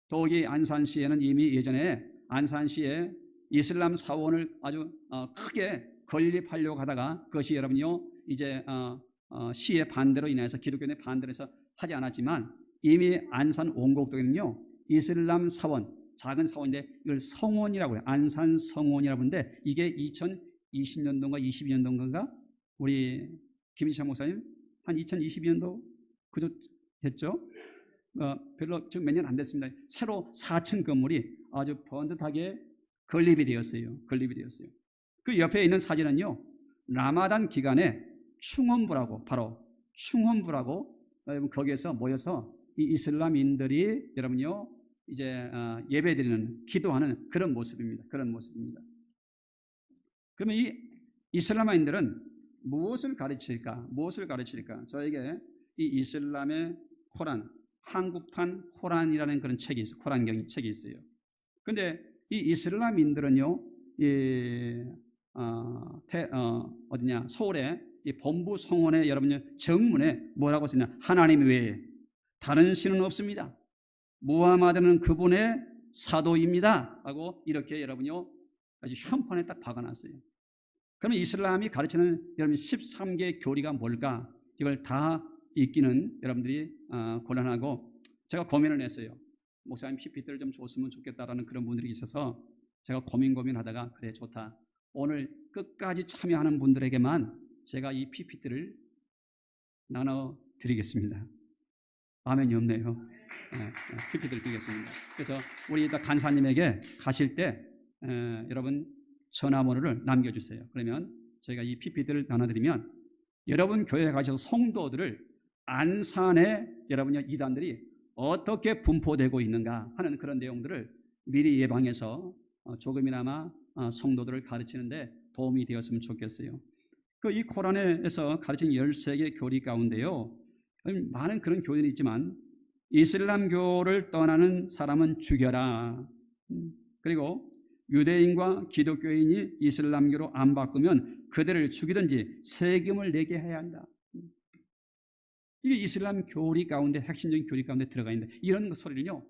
더욱이 안산시에는 이미 예전에 안산시에 이슬람 사원을 아주 크게 건립하려고 하다가 그것이 여러분요 이제 시의 반대로 인해서 기독교인의 반대로 해서 하지 않았지만 이미 안산 원곡동에는요 이슬람 사원, 작은 사원인데 이걸 성원이라고 해요. 안산 성원이라고 하는데 이게 2020년도인가 22년도인가 우리 김희창 목사님 한 2022년도 그저 됐죠? 별로 지금 몇 년 안 됐습니다. 새로 4층 건물이 아주 번듯하게 건립이 되었어요. 그 옆에 있는 사진은요 라마단 기간에 충원부라고 여러분 거기에서 모여서 이 이슬람인들이 여러분요 이제 예배드리는 기도하는 그런 모습입니다. 그러면 이 이슬람인들은 무엇을 가르칠까? 저에게 이 이슬람의 코란, 한국판 코란이라는 그런 책이 있어요. 코란경이 책이 있어요. 그런데 이 이슬람인들은요, 서울에 이 본부 성원에 여러분요 정문에 뭐라고 쓰냐? 하나님 외에 다른 신은 없습니다. 무하마드는 그분의 사도입니다. 라고 이렇게 여러분요 아주 현판에 딱 박아놨어요. 그러면 이슬람이 가르치는 여러분 13개의 교리가 뭘까? 이걸 다 읽기는 여러분들이 곤란하고 제가 고민을 했어요. 목사님 PPT를 좀 줬으면 좋겠다라는 그런 분들이 있어서 제가 고민하다가 그래 좋다. 오늘 끝까지 참여하는 분들에게만 제가 이 PPT를 나눠드리겠습니다. 아멘이 없네요. PPT를 드리겠습니다. 그래서 우리 간사님에게 가실 때 여러분 전화번호를 남겨주세요. 그러면 저희가 이 PPT를 나눠드리면 여러분 교회에 가셔서 성도들을 안산에 여러분의 이단들이 어떻게 분포되고 있는가 하는 그런 내용들을 미리 예방해서 조금이나마 성도들을 가르치는데 도움이 되었으면 좋겠어요. 이 코란에서 가르친 13개 교리 가운데요 많은 그런 교리들이 있지만 이슬람교를 떠나는 사람은 죽여라. 그리고 유대인과 기독교인이 이슬람교로 안 바꾸면 그들을 죽이든지 세금을 내게 해야 한다. 이게 이슬람 교리 가운데 핵심적인 교리 가운데 들어가 있는데 이런 소리는요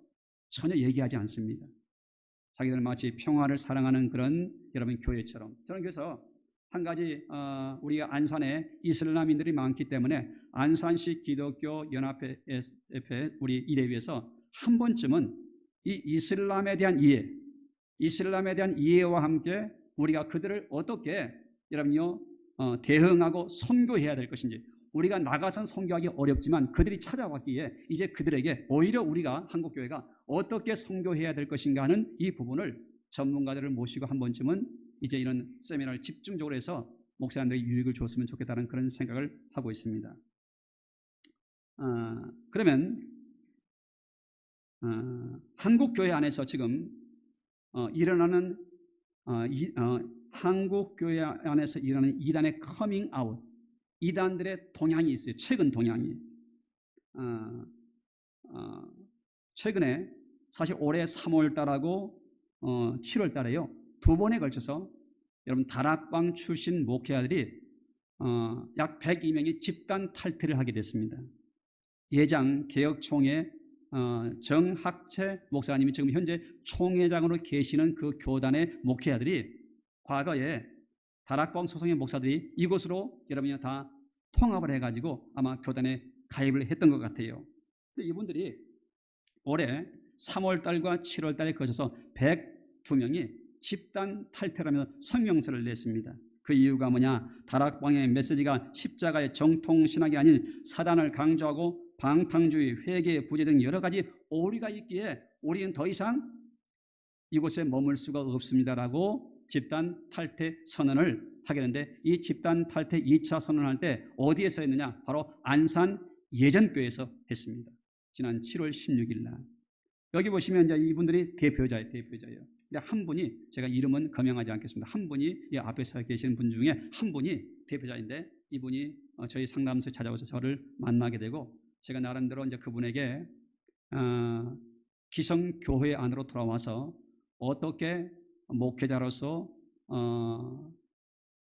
전혀 얘기하지 않습니다. 자기들 마치 평화를 사랑하는 그런 여러분 교회처럼. 저는 그래서 한 가지 우리가 안산에 이슬람인들이 많기 때문에 안산시 기독교 연합회 우리 이대위에서 한 번쯤은 이 이슬람에 대한 이해와 함께 우리가 그들을 어떻게 여러분요 대응하고 선교해야 될 것인지, 우리가 나가선 선교하기 어렵지만 그들이 찾아왔기에 이제 그들에게 오히려 우리가 한국교회가 어떻게 선교해야 될 것인가 하는 이 부분을 전문가들을 모시고 한 번쯤은 이제 이런 세미나를 집중적으로 해서 목사님들이 유익을 줬으면 좋겠다는 그런 생각을 하고 있습니다. 그러면 한국교회 안에서 지금 일어나는 한국교회 안에서 일어나는 이단의 커밍 아웃, 이단들의 동향이 있어요. 최근 동향이 최근에 사실 올해 3월 달하고 7월 달에요, 두 번에 걸쳐서 여러분 다락방 출신 목회자들이 약 102명이 집단 탈퇴를 하게 됐습니다. 예장 개혁총회 정학채 목사님이 지금 현재 총회장으로 계시는 그 교단의 목회자들이 과거에 다락방 소속의 목사들이 이곳으로 여러분이 다 통합을 해가지고 아마 교단에 가입을 했던 것 같아요. 근데 이분들이 올해 3월 달과 7월 달에 거쳐서 102명이 집단 탈퇴를 하면서 성명서를 냈습니다. 그 이유가 뭐냐? 다락방의 메시지가 십자가의 정통신학이 아닌 사단을 강조하고 방탕주의, 회개, 부재 등 여러 가지 오류가 있기에 우리는 더 이상 이곳에 머물 수가 없습니다라고 집단 탈퇴 선언을 하게 되는데, 이 집단 탈퇴 2차 선언을 할 때 어디에서 했느냐? 바로 안산 예전교회에서 했습니다. 지난 7월 16일 날. 여기 보시면 이제 이분들이 대표자예요. 근데 한 분이, 제가 이름은 거명하지 않겠습니다. 한 분이 이 앞에 서 계시는 분 중에 한 분이 대표자인데, 이분이 저희 상담소에 찾아와서 저를 만나게 되고, 제가 나름대로 이제 그분에게 기성교회 안으로 돌아와서 어떻게 목회자로서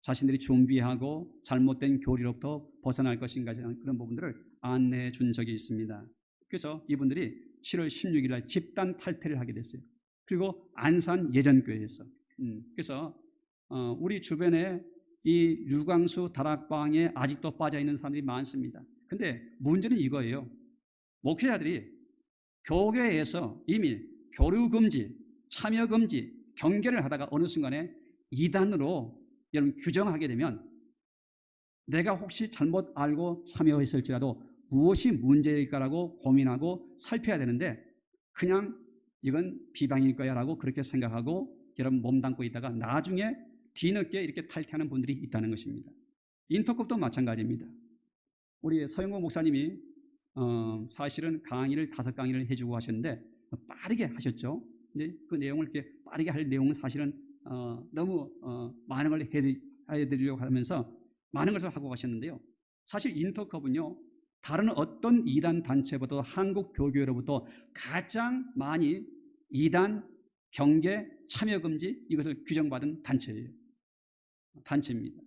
자신들이 준비하고 잘못된 교리로부터 벗어날 것인가 하는 그런 부분들을 안내해 준 적이 있습니다. 그래서 이분들이 7월 16일 날 집단 탈퇴를 하게 됐어요. 그리고 안산 예전교회에서. 그래서 우리 주변에 이 유광수 다락방에 아직도 빠져있는 사람들이 많습니다. 근데 문제는 이거예요. 목회자들이 교회에서 이미 교류금지, 참여금지, 경계를 하다가 어느 순간에 이단으로 여러분 규정하게 되면 내가 혹시 잘못 알고 참여했을지라도 무엇이 문제일까라고 고민하고 살펴야 되는데, 그냥 이건 비방일 거야 라고 그렇게 생각하고 여러분 몸담고 있다가 나중에 뒤늦게 이렇게 탈퇴하는 분들이 있다는 것입니다. 인터컵도 마찬가지입니다. 우리 서영국 목사님이 사실은 강의를 5강의를 해주고 하셨는데 빠르게 하셨죠. 근데 그 내용을 이렇게 빠르게 할 내용은 사실은 너무 많은 걸 해드리려고 하면서 많은 것을 하고 가셨는데요. 사실 인터컵은요, 다른 어떤 이단 단체보다 한국 교교로부터 가장 많이 이단, 경계, 참여금지 이것을 규정받은 단체입니다.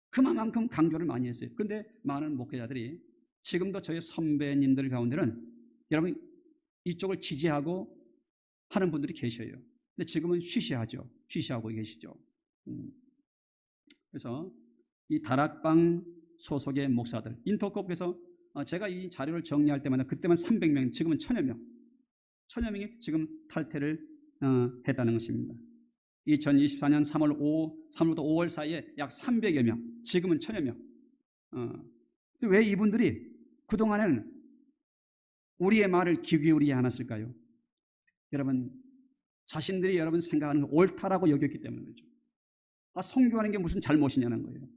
그만큼 강조를 많이 했어요. 그런데 많은 목회자들이 지금도 저희 선배님들 가운데는 여러분 이쪽을 지지하고 하는 분들이 계셔요. 근데 지금은 쉬쉬하고 계시죠. 그래서 이 다락방 소속의 목사들, 인터컵에서 제가 이 자료를 정리할 때마다 그때만 300명, 지금은 1000여 명이 지금 탈퇴를 했다는 것입니다. 2024년 3월부터 5월 사이에 약 300여 명, 지금은 1000여 명. 왜 이분들이 그동안에는 우리의 말을 귀 기울이지 않았을까요? 여러분, 자신들이 여러분 생각하는 옳다라고 여겼기 때문에 그렇죠. 선교하는 게 무슨 잘못이냐는 거예요.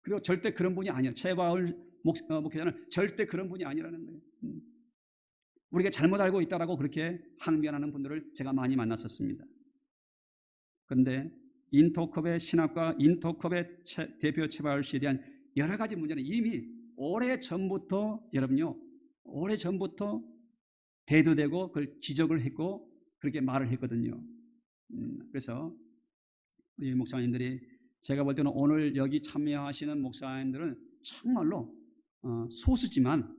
그리고 절대 그런 분이 아니야. 최바울 목회자는 절대 그런 분이 아니라는 거예요. 우리가 잘못 알고 있다라고 그렇게 항변하는 분들을 제가 많이 만났었습니다. 그런데 인터컵의 신학과 인터컵의 대표 최바울 씨에 대한 여러 가지 문제는 이미 오래전부터 대두되고 그걸 지적을 했고 그렇게 말을 했거든요. 그래서 우리 목사님들이, 제가 볼 때는 오늘 여기 참여하시는 목사님들은 정말로 소수지만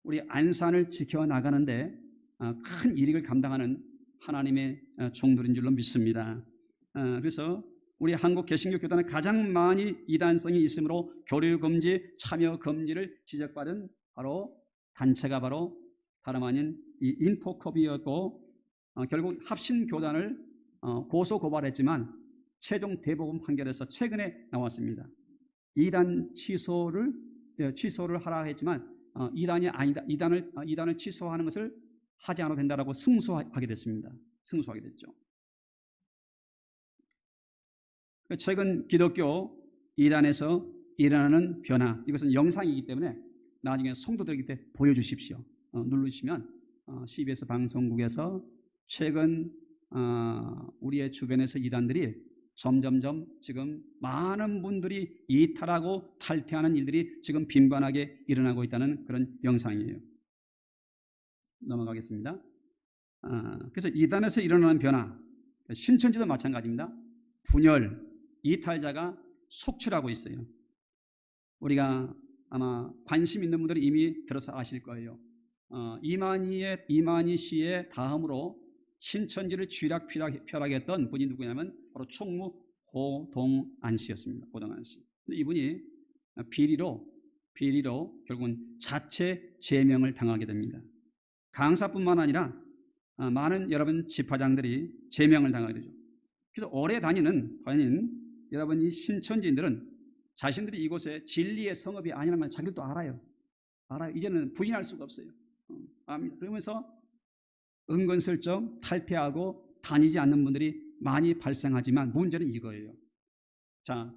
우리 안산을 지켜나가는데 큰 일익을 감당하는 하나님의 종들인 줄로 믿습니다. 그래서 우리 한국 개신교 교단은 가장 많이 이단성이 있으므로 교류 금지, 참여 금지를 지적받은 바로 단체가 바로 다름 아닌 이 인토컵이었고, 결국 합신 교단을 고소 고발했지만 최종 대법원 판결에서 최근에 나왔습니다. 이단 취소를 하라 했지만 이단이 아니다, 이단을 취소하는 것을 하지 않아도 된다라고 승소하게 됐습니다. 승소하게 됐죠. 최근 기독교 이단에서 일어나는 변화, 이것은 영상이기 때문에 나중에 성도들에게 보여주십시오. 누르시면 CBS 방송국에서 최근 우리의 주변에서 이단들이 점점점 지금 많은 분들이 이탈하고 탈퇴하는 일들이 지금 빈번하게 일어나고 있다는 그런 영상이에요. 넘어가겠습니다. 그래서 이단에서 일어나는 변화, 신천지도 마찬가지입니다. 분열, 이탈자가 속출하고 있어요. 우리가 아마 관심 있는 분들이 이미 들어서 아실 거예요. 이만희 씨의 다음으로 신천지를 쥐락펴락했던 분이 누구냐면 바로 총무 고동안 씨였습니다. 고동안 씨. 근데 이분이 비리로 결국은 자체 제명을 당하게 됩니다. 강사뿐만 아니라 많은 여러분 지파장들이 제명을 당하게 되죠. 그래서 오래 다닌 여러분 이 신천지인들은 자신들이 이곳에 진리의 성읍이 아니라는 걸 자기들도 알아요. 이제는 부인할 수가 없어요. 압니다. 그러면서 은근슬쩍 탈퇴하고 다니지 않는 분들이 많이 발생하지만 문제는 이거예요. 자,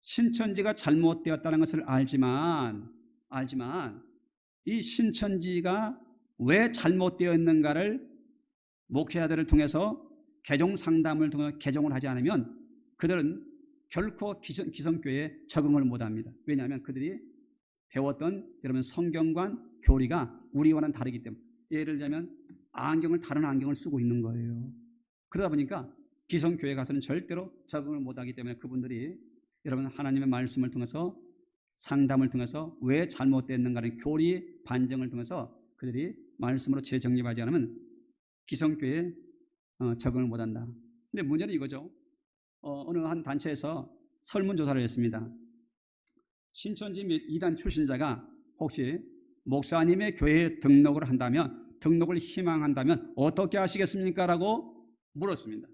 신천지가 잘못되었다는 것을 알지만 이 신천지가 왜 잘못되어 있는가를 목회자들을 통해서 개종 상담을 통해 개종을 하지 않으면 그들은 결코 기성교회에 적응을 못합니다. 왜냐하면 그들이 배웠던 여러분 성경관 교리가 우리와는 다르기 때문에. 예를 들자면 다른 안경을 쓰고 있는 거예요. 그러다 보니까 기성교회 가서는 절대로 적응을 못하기 때문에 그분들이 여러분 하나님의 말씀을 통해서 상담을 통해서 왜 잘못됐는가를 교리 반증을 통해서 그들이 말씀으로 재정립하지 않으면 기성교회에 적응을 못한다. 근데 문제는 이거죠. 어느 한 단체에서 설문조사를 했습니다. 신천지 및 이단 출신자가 혹시 목사님의 교회에 등록을 희망한다면 어떻게 하시겠습니까? 라고 물었습니다.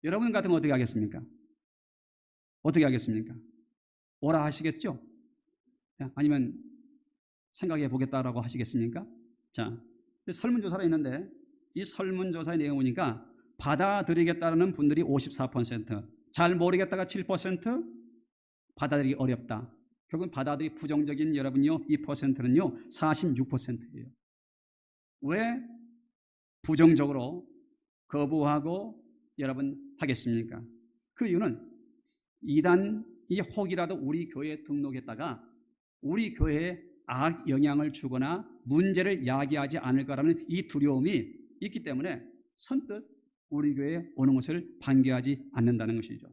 여러분 같으면 어떻게 하겠습니까? 어떻게 하겠습니까? 오라 하시겠죠? 아니면 생각해 보겠다라고 하시겠습니까? 자, 설문조사를 했는데 이 설문조사의 내용을 보니까 받아들이겠다는 분들이 54%, 잘 모르겠다가 7%, 받아들이기 어렵다. 결국은 받아들이기 부정적인 여러분요 2%는요 46%예요. 왜 부정적으로 거부하고 여러분 하겠습니까? 그 이유는 이단이 혹이라도 우리 교회에 등록했다가 우리 교회에 악 영향을 주거나 문제를 야기하지 않을까라는 이 두려움이 있기 때문에 선뜻 우리 교회에 오는 것을 반겨하지 않는다는 것이죠.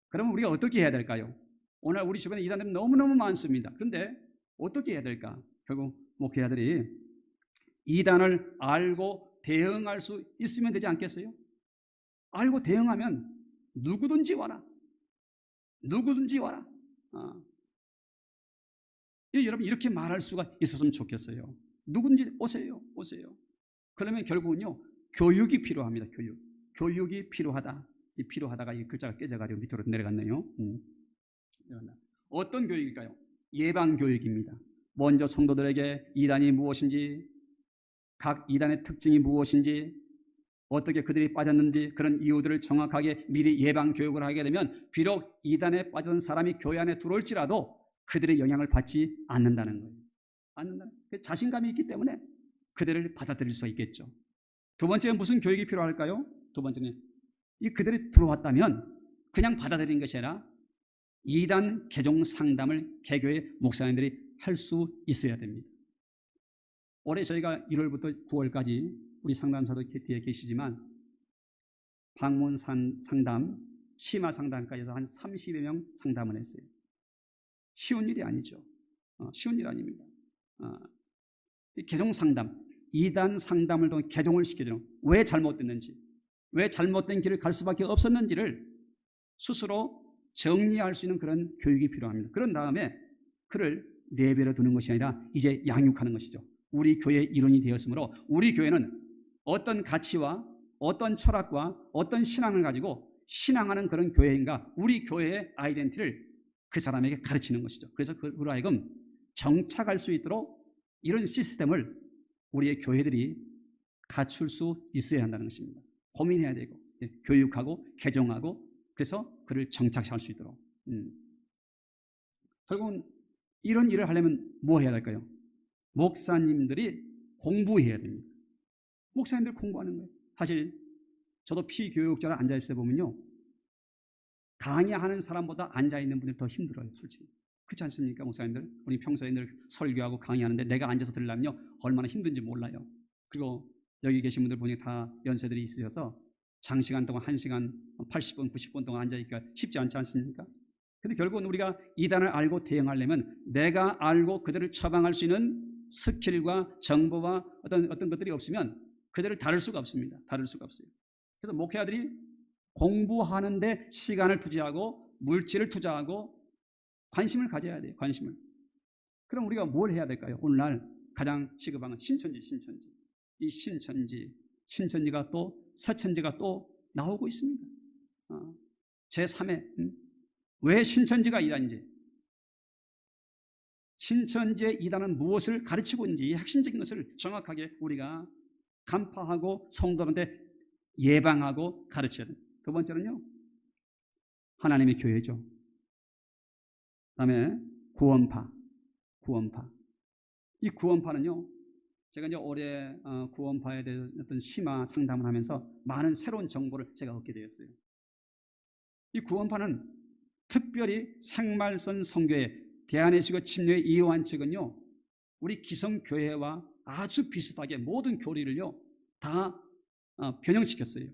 그러면 우리가 어떻게 해야 될까요? 오늘 우리 주변에 이단들은 너무너무 많습니다. 그런데 어떻게 해야 될까? 결국 목회자들이 이단을 알고 대응할 수 있으면 되지 않겠어요? 알고 대응하면 누구든지 와라. 여러분 이렇게 말할 수가 있었으면 좋겠어요. 누군지 오세요. 그러면 결국은요 교육이 필요합니다. 교육이 필요하다. 이 필요하다가 이 글자가 깨져가지고 밑으로 내려갔네요. 어떤 교육일까요? 예방 교육입니다. 먼저 성도들에게 이단이 무엇인지, 각 이단의 특징이 무엇인지, 어떻게 그들이 빠졌는지 그런 이유들을 정확하게 미리 예방 교육을 하게 되면 비록 이단에 빠진 사람이 교회 안에 들어올지라도 그들의 영향을 받지 않는다는 거예요. 자신감이 있기 때문에 그들을 받아들일 수가 있겠죠. 두 번째는 무슨 교육이 필요할까요? 두 번째는 그들이 들어왔다면 그냥 받아들이는 것이 아니라 이단 개종 상담을 개교의 목사님들이 할 수 있어야 됩니다. 올해 저희가 1월부터 9월까지 우리 상담사도 뒤에 계시지만 방문 상담, 심화 상담까지 해서 한 30여 명 상담을 했어요. 쉬운 일이 아니죠. 쉬운 일 아닙니다. 개종 상담, 이단 상담을 통해 개종을 시켜주는, 왜 잘못됐는지, 왜 잘못된 길을 갈 수밖에 없었는지를 스스로 정리할 수 있는 그런 교육이 필요합니다. 그런 다음에 그를 내버려 두는 것이 아니라 이제 양육하는 것이죠. 우리 교회의 일원이 되었으므로 우리 교회는 어떤 가치와 어떤 철학과 어떤 신앙을 가지고 신앙하는 그런 교회인가, 우리 교회의 아이덴티티를 그 사람에게 가르치는 것이죠. 그래서 그로 하여금 정착할 수 있도록 이런 시스템을 우리의 교회들이 갖출 수 있어야 한다는 것입니다. 고민해야 되고 교육하고 개종하고 그래서 그를 정착할 수 있도록. 결국은 이런 일을 하려면 뭐 해야 될까요? 목사님들이 공부해야 됩니다. 목사님들 공부하는 거예요. 사실 저도 피교육자로 앉아있을 때 보면요, 강의하는 사람보다 앉아있는 분들이 더 힘들어요. 솔직히 그렇지 않습니까? 목사님들, 우리 평소에 늘 설교하고 강의하는데 내가 앉아서 들으려면요 얼마나 힘든지 몰라요. 그리고 여기 계신 분들 보니 다 연세들이 있으셔서 장시간 동안 1시간 80분 90분 동안 앉아있기가 쉽지 않지 않습니까? 근데 결국은 우리가 이단을 알고 대응하려면 내가 알고 그들을 처방할 수 있는 스킬과 정보와 어떤 것들이 없으면 그들을 다룰 수가 없습니다. 다룰 수가 없어요. 그래서 목회자들이 공부하는데 시간을 투자하고 물질을 투자하고 관심을 가져야 돼요. 관심을. 그럼 우리가 뭘 해야 될까요? 오늘날 가장 시급한 건 신천지. 이 신천지가 또 서천지가 또 나오고 있습니다. 제3회 왜 신천지가 이단인지, 신천지의 이단은 무엇을 가르치고 있는지 핵심적인 것을 정확하게 우리가 간파하고 성도들한테 예방하고 가르쳐야 됩니다. 두 번째는요, 하나님의 교회죠. 그다음에 구원파. 이 구원파는요, 제가 이제 올해 구원파에 대해서 어떤 심화 상담을 하면서 많은 새로운 정보를 제가 얻게 되었어요. 이 구원파는 특별히 생말선 선교회 대한예수교 침례의 이요한 측은요, 우리 기성교회와 아주 비슷하게 모든 교리를요 다 변형시켰어요.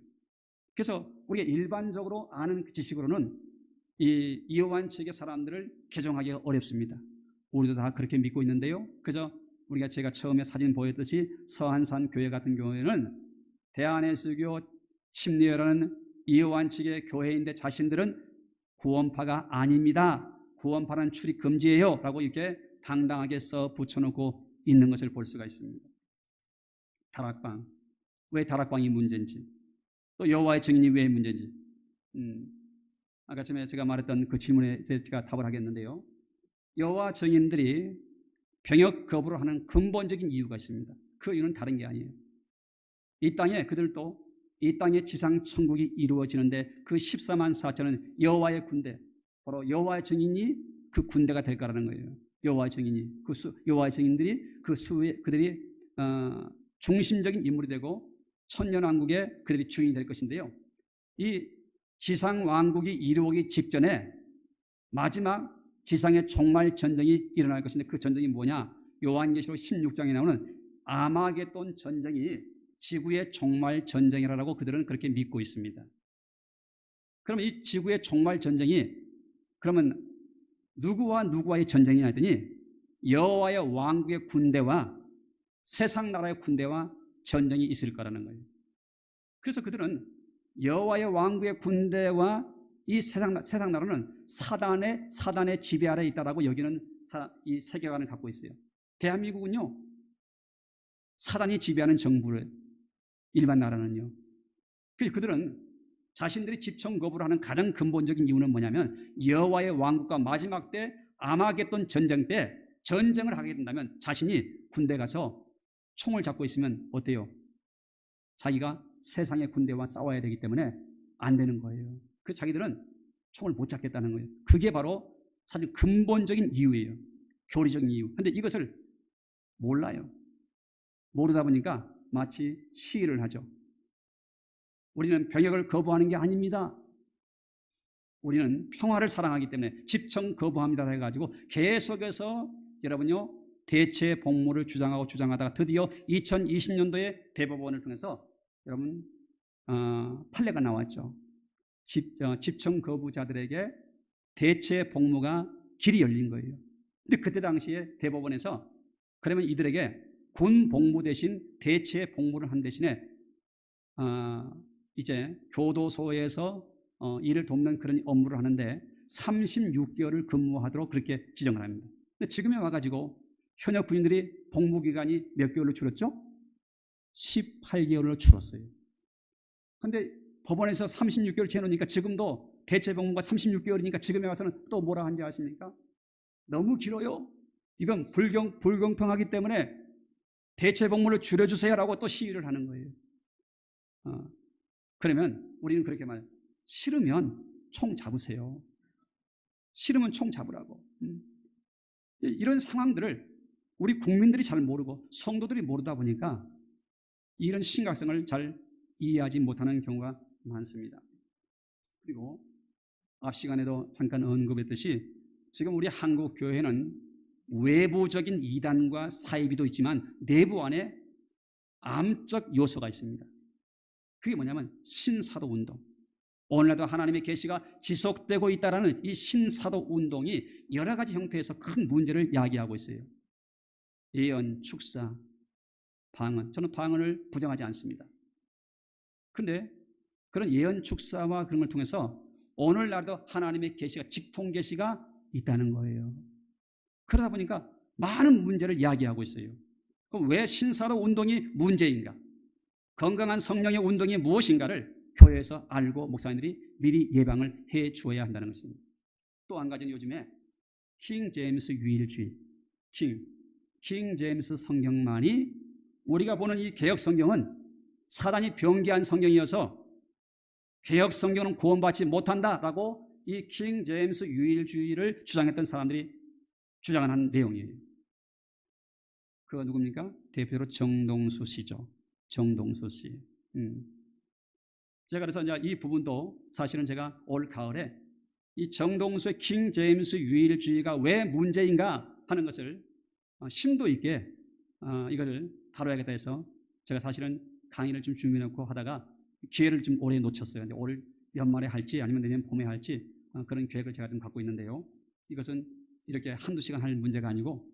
그래서 우리가 일반적으로 아는 지식으로는 이 이요한 측의 사람들을 개종하기가 어렵습니다. 우리도 다 그렇게 믿고 있는데요. 그래서 우리가 제가 처음에 사진 보였듯이 서한산 교회 같은 경우에는 대한예수교 침례라는 이요한 측의 교회인데 자신들은 구원파가 아닙니다. 구원파는 출입 금지예요 라고 이렇게 당당하게 써 붙여놓고 있는 것을 볼 수가 있습니다. 다락방, 왜 다락방이 문제인지, 또 여호와의 증인이 왜 문제인지, 아까 전에 제가 말했던 그 질문에 제가 답을 하겠는데요, 여호와 증인들이 병역 거부를 하는 근본적인 이유가 있습니다. 그 이유는 다른 게 아니에요. 이 땅에 그들도 이 땅에 지상 천국이 이루어지는데 그 14만 4천은 여호와의 군대, 바로 여호와의 증인이 그 군대가 될 거라는 거예요. 여호와의 증인이 여호와의 증인들이 그들이 중심적인 인물이 되고 천년왕국의 그들이 주인이 될 것인데요. 이 지상 왕국이 이루어지기 직전에 마지막 지상의 종말 전쟁이 일어날 것인데 그 전쟁이 뭐냐? 요한계시록 16장에 나오는 아마겟돈 전쟁이 지구의 종말 전쟁이라고 그들은 그렇게 믿고 있습니다. 그럼 이 지구의 종말 전쟁이 그러면 누구와 누구와의 전쟁이냐 했더니 여호와의 왕국의 군대와 세상 나라의 군대와 전쟁이 있을 거라는 거예요. 그래서 그들은 여호와의 왕국의 군대와 이 세상 나라는 사단의 지배 아래에 있다라고 여기는 이 세계관을 갖고 있어요. 대한민국은요, 사단이 지배하는 정부를, 일반 나라는요. 그들은 자신들이 집청 거부를 하는 가장 근본적인 이유는 뭐냐면 여호와의 왕국과 마지막 때 아마겟돈 전쟁 때 전쟁을 하게 된다면 자신이 군대 가서 총을 잡고 있으면 어때요? 자기가 세상의 군대와 싸워야 되기 때문에 안 되는 거예요. 그래서 자기들은 총을 못 잡겠다는 거예요. 그게 바로 사실 근본적인 이유예요. 교리적인 이유. 그런데 이것을 몰라요. 모르다 보니까 마치 시위를 하죠. 우리는 병역을 거부하는 게 아닙니다. 우리는 평화를 사랑하기 때문에 집청 거부합니다 해가지고 계속해서 여러분요 대체 복무를 주장하다가 드디어 2020년도에 대법원을 통해서 여러분 판례가 나왔죠. 집청 거부자들에게 대체 복무가 길이 열린 거예요. 근데 그때 당시에 대법원에서 그러면 이들에게 군 복무 대신 대체 복무를 한 대신에 이제 교도소에서 일을 돕는 그런 업무를 하는데 36개월을 근무하도록 그렇게 지정을 합니다. 근데 지금에 와가지고 현역 군인들이 복무 기간이 몇 개월로 줄었죠? 18개월로 줄었어요. 근데 법원에서 36개월 재놓으니까 지금도 대체 복무가 36개월이니까 지금에 와서는 또 뭐라 한지 아십니까? 너무 길어요. 이건 불공평하기 때문에 대체 복무를 줄여주세요라고 또 시위를 하는 거예요. 그러면 우리는 그렇게 말해요. 싫으면 총 잡으세요. 싫으면 총 잡으라고. 이런 상황들을 우리 국민들이 잘 모르고 성도들이 모르다 보니까 이런 심각성을 잘 이해하지 못하는 경우가 많습니다. 그리고 앞 시간에도 잠깐 언급했듯이 지금 우리 한국 교회는 외부적인 이단과 사이비도 있지만 내부 안에 암적 요소가 있습니다. 그게 뭐냐면 신사도 운동. 오늘날도 하나님의 계시가 지속되고 있다는 이 신사도 운동이 여러 가지 형태에서 큰 문제를 야기하고 있어요. 예언, 축사, 방언. 저는 방언을 부정하지 않습니다. 그런데 그런 예언, 축사와 그런 걸 통해서 오늘날도 하나님의 계시가 직통 계시가 있다는 거예요. 그러다 보니까 많은 문제를 야기하고 있어요. 그럼 왜 신사도 운동이 문제인가? 건강한 성령의 운동이 무엇인가를 교회에서 알고 목사님들이 미리 예방을 해 주어야 한다는 것입니다. 또 한 가지는 요즘에 킹 제임스 유일주의, 킹 제임스 성경만이 우리가 보는 이 개혁 성경은 사단이 병기한 성경이어서 개혁 성경은 구원받지 못한다라고 이 킹 제임스 유일주의를 주장했던 사람들이 주장한 내용이에요. 그거 누굽니까? 대표로 정동수 씨죠. 정동수 씨. 제가 그래서 이제 이 부분도 사실은 제가 올 가을에 이 정동수의 킹 제임스 유일주의가 왜 문제인가 하는 것을 심도 있게 이거를 다뤄야겠다 해서 제가 사실은 강의를 좀 준비해놓고 하다가 기회를 좀 올해 놓쳤어요. 근데 올 연말에 할지 아니면 내년 봄에 할지 그런 계획을 제가 좀 갖고 있는데요. 이것은 이렇게 한두 시간 할 문제가 아니고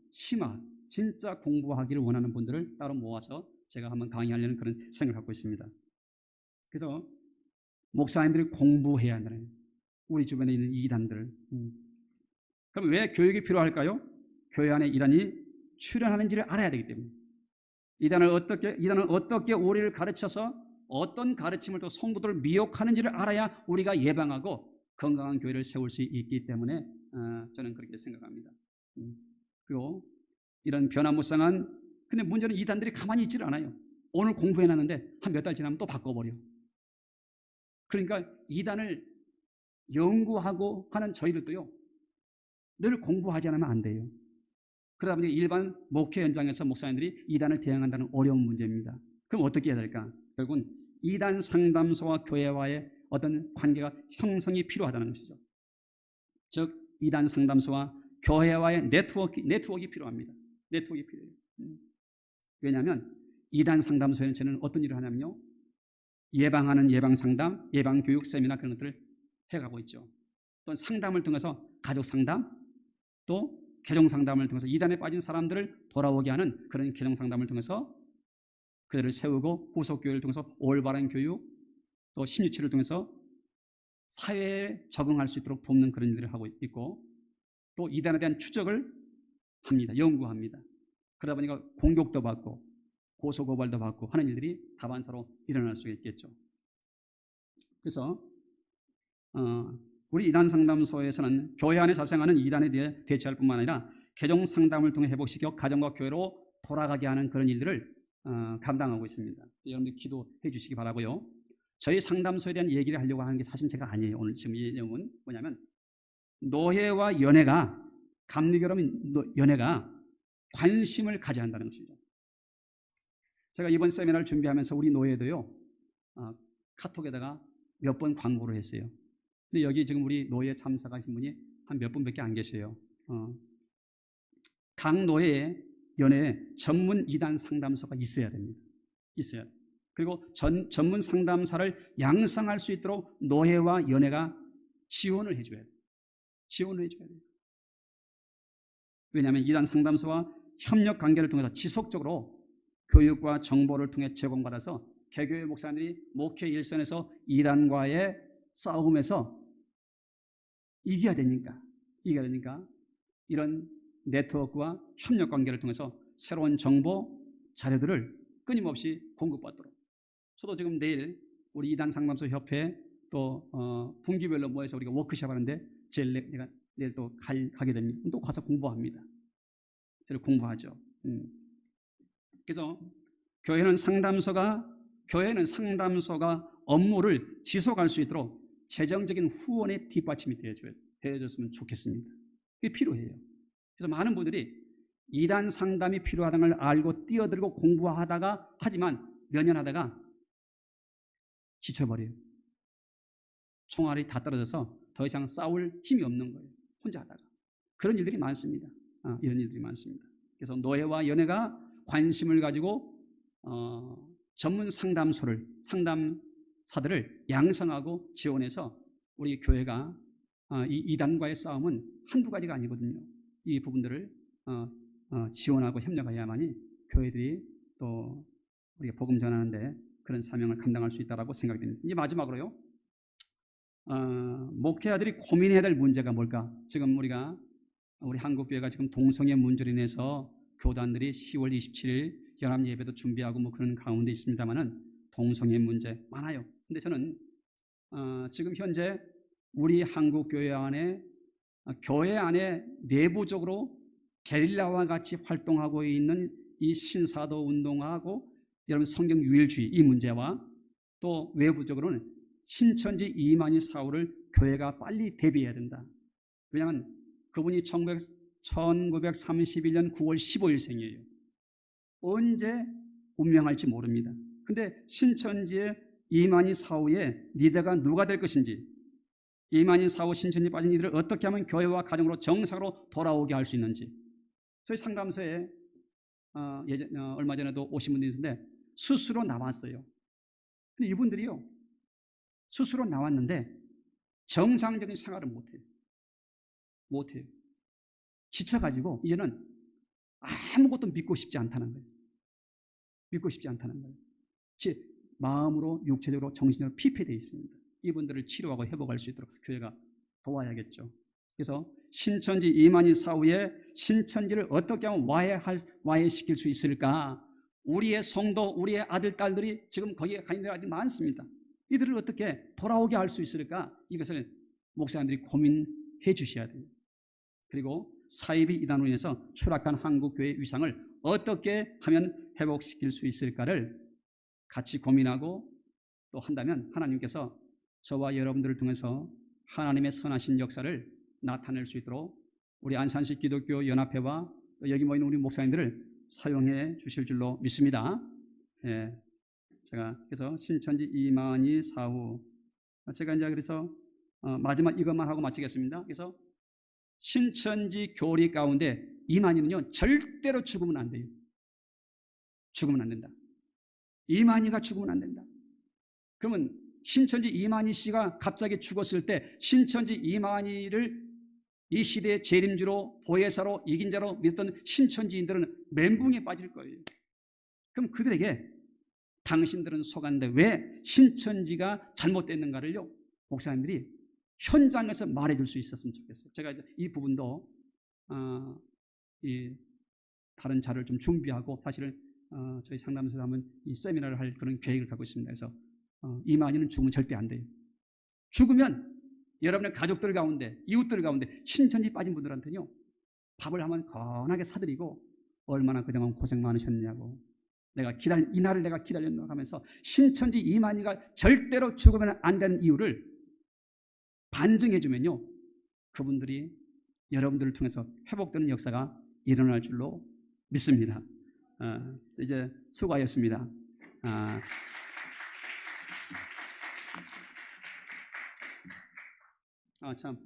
진짜 공부하기를 원하는 분들을 따로 모아서 제가 한번 강의하려는 그런 생각을 갖고 있습니다. 그래서 목사님들이 공부해야 한다는 우리 주변에 있는 이단들을. 그럼 왜 교육이 필요할까요? 교회 안에 이단이 출현하는지를 알아야 되기 때문에. 이단은 어떻게 우리를 가르쳐서 어떤 가르침을 또 성도들을 미혹하는지를 알아야 우리가 예방하고 건강한 교회를 세울 수 있기 때문에 저는 그렇게 생각합니다. 그리고 이런 변화무쌍한, 근데 문제는 이단들이 가만히 있지를 않아요. 오늘 공부해놨는데 한 몇 달 지나면 또 바꿔버려. 그러니까 이단을 연구하고 하는 저희들도요, 늘 공부하지 않으면 안 돼요. 그러다 보니 일반 목회 현장에서 목사님들이 이단을 대응한다는 어려운 문제입니다. 그럼 어떻게 해야 될까? 결국은 이단 상담소와 교회와의 어떤 관계가 형성이 필요하다는 것이죠. 즉 이단 상담소와 교회와의 네트워크가 필요합니다. 네트워크가 필요해요. 왜냐하면 이단 상담소에는 저는 어떤 일을 하냐면요, 예방하는 예방상담, 예방교육 세미나 그런 것들을 해가고 있죠. 또 상담을 통해서 가족 상담, 또 개종 상담을 통해서 이단에 빠진 사람들을 돌아오게 하는 그런 개종 상담을 통해서 그들을 세우고 후속교육을 통해서 올바른 교육, 또 심리치료를 통해서 사회에 적응할 수 있도록 돕는 그런 일들을 하고 있고, 또 이단에 대한 추적을 합니다. 연구합니다. 그러다 보니까 공격도 받고 고소고발도 받고 하는 일들이 다반사로 일어날 수 있겠죠. 그래서 우리 이단 상담소에서는 교회 안에 자생하는 이단에 대해 대처할 뿐만 아니라 개종 상담을 통해 회복시켜 가정과 교회로 돌아가게 하는 그런 일들을 감당하고 있습니다. 여러분들 기도해 주시기 바라고요. 저희 상담소에 대한 얘기를 하려고 하는 게 사실 제가 아니에요. 오늘 지금 이 내용은 뭐냐면 노회와 연회가, 감리교라면 연회가 관심을 가져야 한다는 것이죠. 제가 이번 세미나를 준비하면서 우리 노회도요, 카톡에다가 몇 번 광고를 했어요. 근데 여기 지금 우리 노회에 참석하신 분이 한 몇 분밖에 안 계세요. 각 노회에 연회에 전문 이단 상담소가 있어야 됩니다. 있어야. 그리고 전문 상담사를 양성할 수 있도록 노회와 연회가 지원을 해줘야 돼요. 지원을 해줘야 돼요. 왜냐하면 이단 상담소와 협력 관계를 통해서 지속적으로 교육과 정보를 통해 제공받아서 개교회 목사님들이 목회 일선에서 이단과의 싸움에서 이겨야 되니까 이런 네트워크와 협력 관계를 통해서 새로운 정보 자료들을 끊임없이 공급받도록. 저도 지금 내일 우리 이단 상담소 협회 또 분기별로 모여서 우리가 워크숍 하는데 내가 내일 또 가게 됩니다. 또 가서 공부합니다. 공부하죠. 그래서 교회는 상담소가 업무를 지속할 수 있도록 재정적인 후원의 뒷받침이 되어줬으면 좋겠습니다. 그게 필요해요. 그래서 많은 분들이 이단 상담이 필요하다는 걸 알고 뛰어들고 하지만 몇 년 하다가 지쳐버려요. 총알이 다 떨어져서 더 이상 싸울 힘이 없는 거예요. 혼자 하다가. 그런 일들이 많습니다. 이런 일들이 많습니다. 그래서 노예와 연예가 관심을 가지고 전문 상담사들을 양성하고 지원해서 우리 교회가 이 이단과의 싸움은 한두 가지가 아니거든요. 이 부분들을 지원하고 협력해야만이 교회들이 또 우리가 복음 전하는데 그런 사명을 감당할 수 있다고 생각이 됩니다. 이제 마지막으로요. 목회자들이 고민해야 될 문제가 뭘까? 지금 우리 한국교회가 지금 동성애 문제로 인해서 교단들이 10월 27일 연합 예배도 준비하고 뭐 그런 가운데 있습니다만은 동성애 문제 많아요. 근데 저는 지금 현재 우리 한국교회 교회 안에 내부적으로 게릴라와 같이 활동하고 있는 이 신사도 운동하고 여러분 성경 유일주의 이 문제와 또 외부적으로는 신천지 이만희 사후를 교회가 빨리 대비해야 된다. 왜냐하면 그분이 1931년 9월 15일생이에요. 언제 운명할지 모릅니다. 근데 신천지의 이만희 사후의 리더가 누가 될 것인지, 이만희 사후 신천지 빠진 이들을 어떻게 하면 교회와 가정으로 정상으로 돌아오게 할 수 있는지. 저희 상담소에 얼마 전에도 오신 분들이 있는데 스스로 나왔어요. 근데 이분들이요, 스스로 나왔는데 정상적인 생활을 못해요. 지쳐가지고 이제는 아무것도 믿고 싶지 않다는 거예요. 제 마음으로, 육체적으로, 정신적으로 피폐되어 있습니다. 이분들을 치료하고 회복할 수 있도록 교회가 도와야겠죠. 그래서 신천지 이만희 사후에 신천지를 어떻게 하면 와해시킬 수 있을까? 우리의 성도, 우리의 아들, 딸들이 지금 거기에 가 있는 데가 아주 많습니다. 이들을 어떻게 돌아오게 할 수 있을까? 이것을 목사님들이 고민해 주셔야 돼요. 그리고 사이비 이단으로 인해서 추락한 한국교회의 위상을 어떻게 하면 회복시킬 수 있을까를 같이 고민하고 또 한다면 하나님께서 저와 여러분들을 통해서 하나님의 선하신 역사를 나타낼 수 있도록 우리 안산시 기독교 연합회와 또 여기 모인 우리 목사님들을 사용해 주실 줄로 믿습니다. 예, 제가 그래서 신천지 이만희 사후 제가 이제 그래서 마지막 이것만 하고 마치겠습니다. 그래서 신천지 교리 가운데 이만희는요 절대로 죽으면 안 돼요. 죽으면 안 된다. 이만희가 죽으면 안 된다. 그러면 신천지 이만희 씨가 갑자기 죽었을 때 신천지 이만희를 이 시대의 재림주로 보혜사로 이긴 자로 믿었던 신천지인들은 멘붕에 빠질 거예요. 그럼 그들에게 당신들은 속았는데 왜 신천지가 잘못됐는가를요 목사님들이 현장에서 말해줄 수 있었으면 좋겠어요. 제가 이 부분도 이 다른 자료를 좀 준비하고 사실은 저희 상담소에서 한번 이 세미나를 할 그런 계획을 갖고 있습니다. 그래서 이만희는 죽으면 절대 안 돼요. 죽으면 여러분의 가족들 가운데, 이웃들 가운데 신천지 빠진 분들한테는요 밥을 한번 건하게 사드리고 얼마나 그동안 고생 많으셨냐고 이 날을 내가 기다렸나 하면서 신천지 이만희가 절대로 죽으면 안 되는 이유를 반증해 주면요 그분들이 여러분들을 통해서 회복되는 역사가 일어날 줄로 믿습니다. 이제 수고하셨습니다. 참